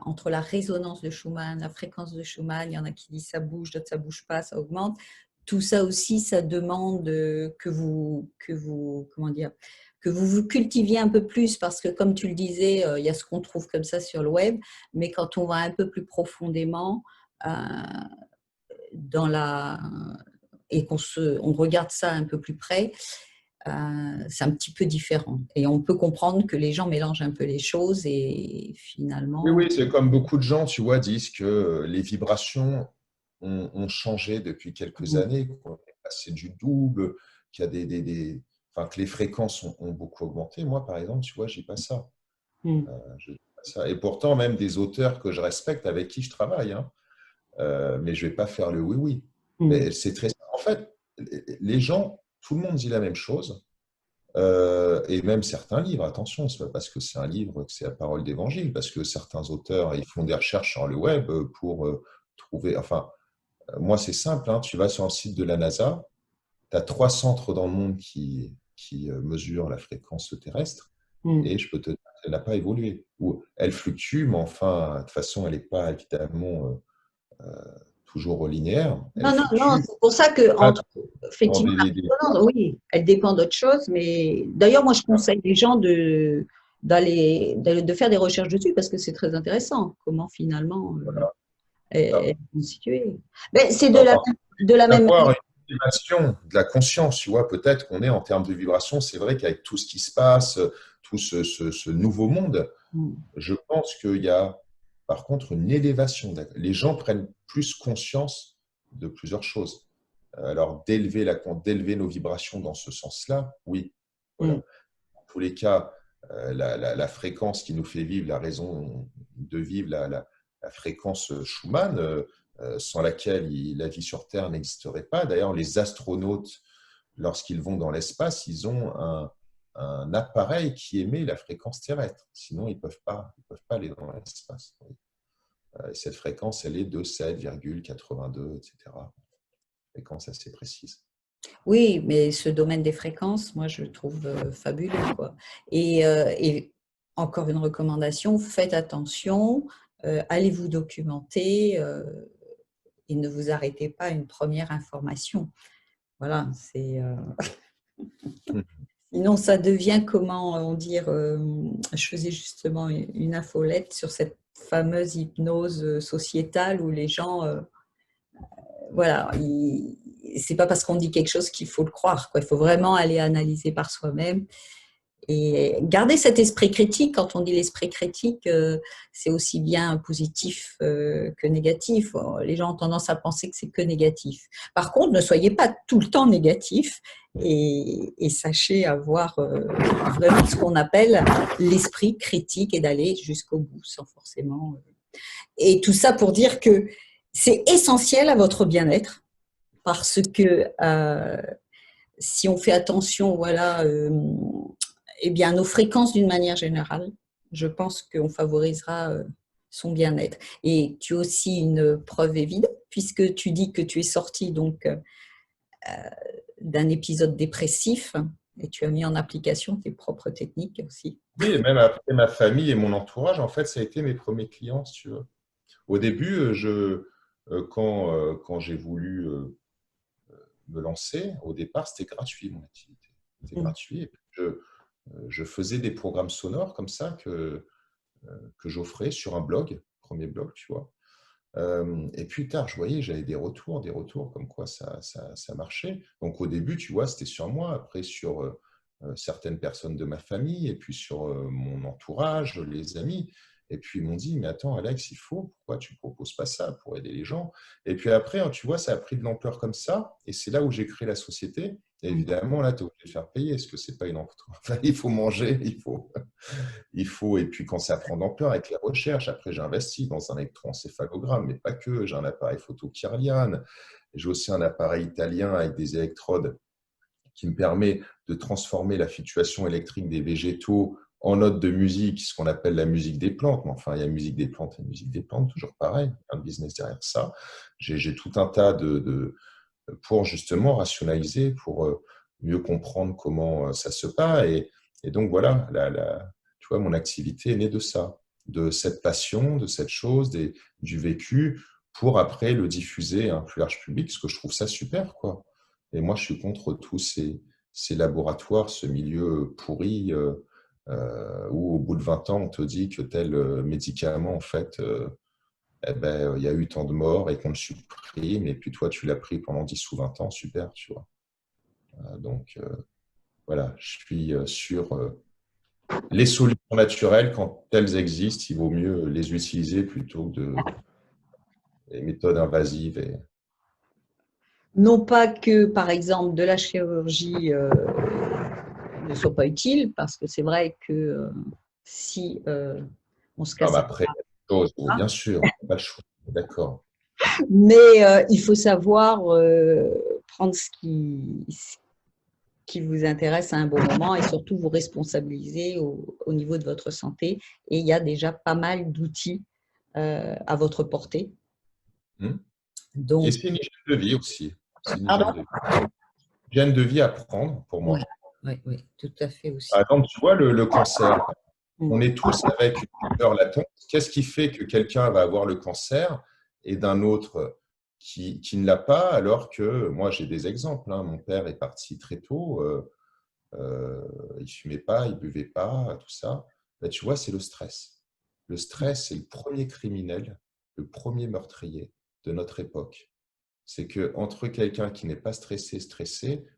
Speaker 1: entre la résonance de Schumann, la fréquence de Schumann, il y en a qui disent ça bouge, d'autres ça bouge pas, ça augmente. Tout ça aussi, ça demande comment dire, que vous cultiviez un peu plus parce que comme tu le disais, il y a ce qu'on trouve comme ça sur le web, mais quand on va un peu plus profondément euh, dans la et on regarde ça un peu plus près, c'est un petit peu différent. Et on peut comprendre que les gens mélangent un peu les choses et
Speaker 2: Oui,
Speaker 1: finalement,
Speaker 2: oui, c'est comme beaucoup de gens, tu vois, disent que les vibrations ont changé depuis quelques années, qu'on est passé du double, qu'il y a enfin, que les fréquences ont beaucoup augmenté. Moi, par exemple, tu vois, j'ai pas ça.
Speaker 1: mm,
Speaker 2: Je dis pas ça. Et pourtant, même des auteurs que je respecte, avec qui je travaille, hein, mais je vais pas faire le oui-oui.
Speaker 1: mm,
Speaker 2: Mais c'est très. En fait, les gens, tout le monde dit la même chose. Et même certains livres, attention, c'est pas parce que c'est un livre que c'est la parole d'évangile, parce que certains auteurs, ils font des recherches sur le web pour trouver. Enfin, moi, c'est simple, hein, tu vas sur le site de la NASA, tu as 3 centres dans le monde qui mesurent la fréquence terrestre,
Speaker 1: mm.
Speaker 2: et je peux te dire qu'elle n'a pas évolué. Ou elle fluctue, mais enfin, de toute façon, elle n'est pas évidemment toujours linéaire. Elle
Speaker 1: Non, non, non,
Speaker 2: fluctue.
Speaker 1: c'est pour ça que,
Speaker 2: Pas dans
Speaker 1: effectivement, oui, elle dépend d'autre chose, mais d'ailleurs, moi, je conseille les gens de faire des recherches dessus parce que c'est très intéressant, comment finalement
Speaker 2: Voilà.
Speaker 1: elle est constituée. Mais c'est
Speaker 2: Enfin,
Speaker 1: de la même
Speaker 2: d'avoir
Speaker 1: manière.
Speaker 2: une élévation de la conscience, tu vois, peut-être qu'on est en termes de vibration, c'est vrai qu'avec tout ce qui se passe, tout ce nouveau monde, je pense qu'il y a par contre une élévation. Les gens prennent plus conscience de plusieurs choses. Alors, d'élever nos vibrations dans ce sens-là, oui. Voilà.
Speaker 1: Mm.
Speaker 2: Dans tous les cas, la fréquence qui nous fait vivre, la raison de vivre, la fréquence Schumann, sans laquelle la vie sur Terre n'existerait pas. D'ailleurs, les astronautes, lorsqu'ils vont dans l'espace, ils ont un appareil qui émet la fréquence terrestre. Sinon, ils ne peuvent pas aller dans l'espace. Et cette fréquence, elle est de 7,82, etc. Fréquence assez précise.
Speaker 1: Oui, mais ce domaine des fréquences, moi, je le trouve fabuleux, quoi. Et encore une recommandation, faites attention, allez vous documenter et ne vous arrêtez pas à une première information. Voilà, sinon, ça devient comment dire. Je faisais justement une infolette sur cette fameuse hypnose sociétale où les gens, voilà, c'est pas parce qu'on dit quelque chose qu'il faut le croire, quoi. Il faut vraiment aller analyser par soi-même et garder cet esprit critique. Quand on dit l'esprit critique, c'est aussi bien positif que négatif. Les gens ont tendance à penser que c'est que négatif. Par contre, ne soyez pas tout le temps négatif et sachez avoir vraiment ce qu'on appelle l'esprit critique et d'aller jusqu'au bout sans forcément. Et tout ça pour dire que c'est essentiel à votre bien-être parce que si on fait attention, voilà, eh bien, nos fréquences d'une manière générale, je pense qu'on favorisera son bien-être. Et tu as aussi une preuve évidente, puisque tu dis que tu es sorti donc d'un épisode dépressif et tu as mis en application tes propres techniques aussi.
Speaker 2: Oui, et même après ma famille et mon entourage, en fait, ça a été mes premiers clients, si tu veux. Au début, quand j'ai voulu me lancer, au départ, c'était gratuit, mon activité. C'était
Speaker 1: Mm.
Speaker 2: gratuit. Et puis je faisais des programmes sonores comme ça que j'offrais sur un blog, premier blog, tu vois. Et plus tard, je voyais, j'avais des retours comme quoi ça marchait. Donc au début, tu vois, c'était sur moi. Après, sur certaines personnes de ma famille et puis sur mon entourage, les amis. Et puis ils m'ont dit, mais attends Alex, pourquoi tu ne proposes pas ça pour aider les gens? Et puis après, hein, tu vois, ça a pris de l'ampleur comme ça. Et c'est là où j'ai créé la société. Et évidemment, là, tu es obligé de faire payer. Est-ce que c'est pas une entreprise? Enfin, il faut manger, et puis quand ça prend d'ampleur avec la recherche, après j'ai investi dans un électroencéphalogramme, mais pas que, j'ai un appareil photo Kirlian, j'ai aussi un appareil italien avec des électrodes qui me permet de transformer la fluctuation électrique des végétaux en notes de musique, ce qu'on appelle la musique des plantes. Mais enfin, il y a musique des plantes et musique des plantes, toujours pareil, un business derrière ça. J'ai tout un tas pour justement rationaliser, pour mieux comprendre comment ça se passe. Et donc voilà, tu vois, mon activité est née de ça, de cette passion, de cette chose, du vécu, pour après le diffuser à un plus large public, parce que je trouve ça super, quoi. Et moi, je suis contre tous ces laboratoires, ce milieu pourri, où au bout de 20 ans, on te dit que tel médicament, en fait, eh ben, il y a eu tant de morts et qu'on le supprime, et puis toi, tu l'as pris pendant 10 ou 20 ans, super, tu vois. Donc, voilà, je suis sur les solutions naturelles, quand elles existent, il vaut mieux les utiliser plutôt que les méthodes invasives.
Speaker 1: Non pas que, par exemple, de la chirurgie ne soit pas utile, parce que c'est vrai que si on se
Speaker 2: Non,
Speaker 1: casse
Speaker 2: mais
Speaker 1: un
Speaker 2: après, il y a des choses, oui, bien sûr, pas le choix, d'accord.
Speaker 1: mais il faut savoir prendre ce qui vous intéresse à un bon moment et surtout vous responsabiliser au niveau de votre santé. Et il y a déjà pas mal d'outils à votre portée.
Speaker 2: Et
Speaker 1: Donc,
Speaker 2: c'est une hygiène de vie aussi. C'est une hygiène
Speaker 1: pardon?
Speaker 2: de vie. Hygiène de vie à prendre pour
Speaker 1: Oui,
Speaker 2: moi.
Speaker 1: oui, oui, tout à fait aussi.
Speaker 2: Par exemple, tu vois, le cancer, on
Speaker 1: Mm.
Speaker 2: est tous avec une peur latente. Qu'est-ce qui fait que quelqu'un va avoir le cancer et d'un autre qui ne l'a pas, alors que moi, j'ai des exemples, hein. Mon père est parti très tôt, il ne fumait pas, il ne buvait pas, tout ça. Ben, tu vois, c'est le stress. Le stress, c'est le premier criminel, le premier meurtrier de notre époque. C'est qu'entre quelqu'un qui n'est pas stressé,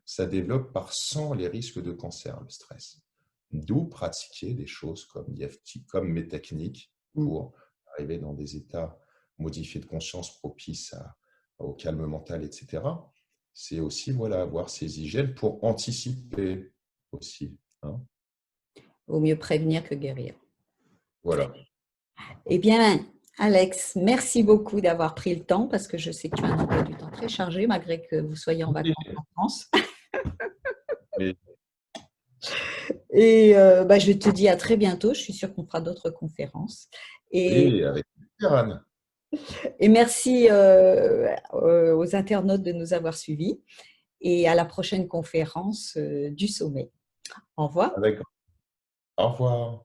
Speaker 2: ça développe par 100 les risques de cancer, le stress. D'où pratiquer des choses comme l'EFT, comme mes techniques pour arriver dans des états modifiés de conscience propices au calme mental, etc. C'est aussi voilà, avoir ces hygiènes pour anticiper aussi, hein.
Speaker 1: Vaut mieux prévenir que guérir.
Speaker 2: Voilà.
Speaker 1: Eh bien, Alex, merci beaucoup d'avoir pris le temps parce que je sais que tu as un emploi du temps très chargé malgré que vous soyez en vacances en France.
Speaker 2: Mais,
Speaker 1: Et je te dis à très bientôt. Je suis sûre qu'on fera d'autres conférences. Et,
Speaker 2: oui, avec plaisir, Anne.
Speaker 1: et merci aux internautes de nous avoir suivis. Et à la prochaine conférence du sommet. Au revoir.
Speaker 2: Au revoir.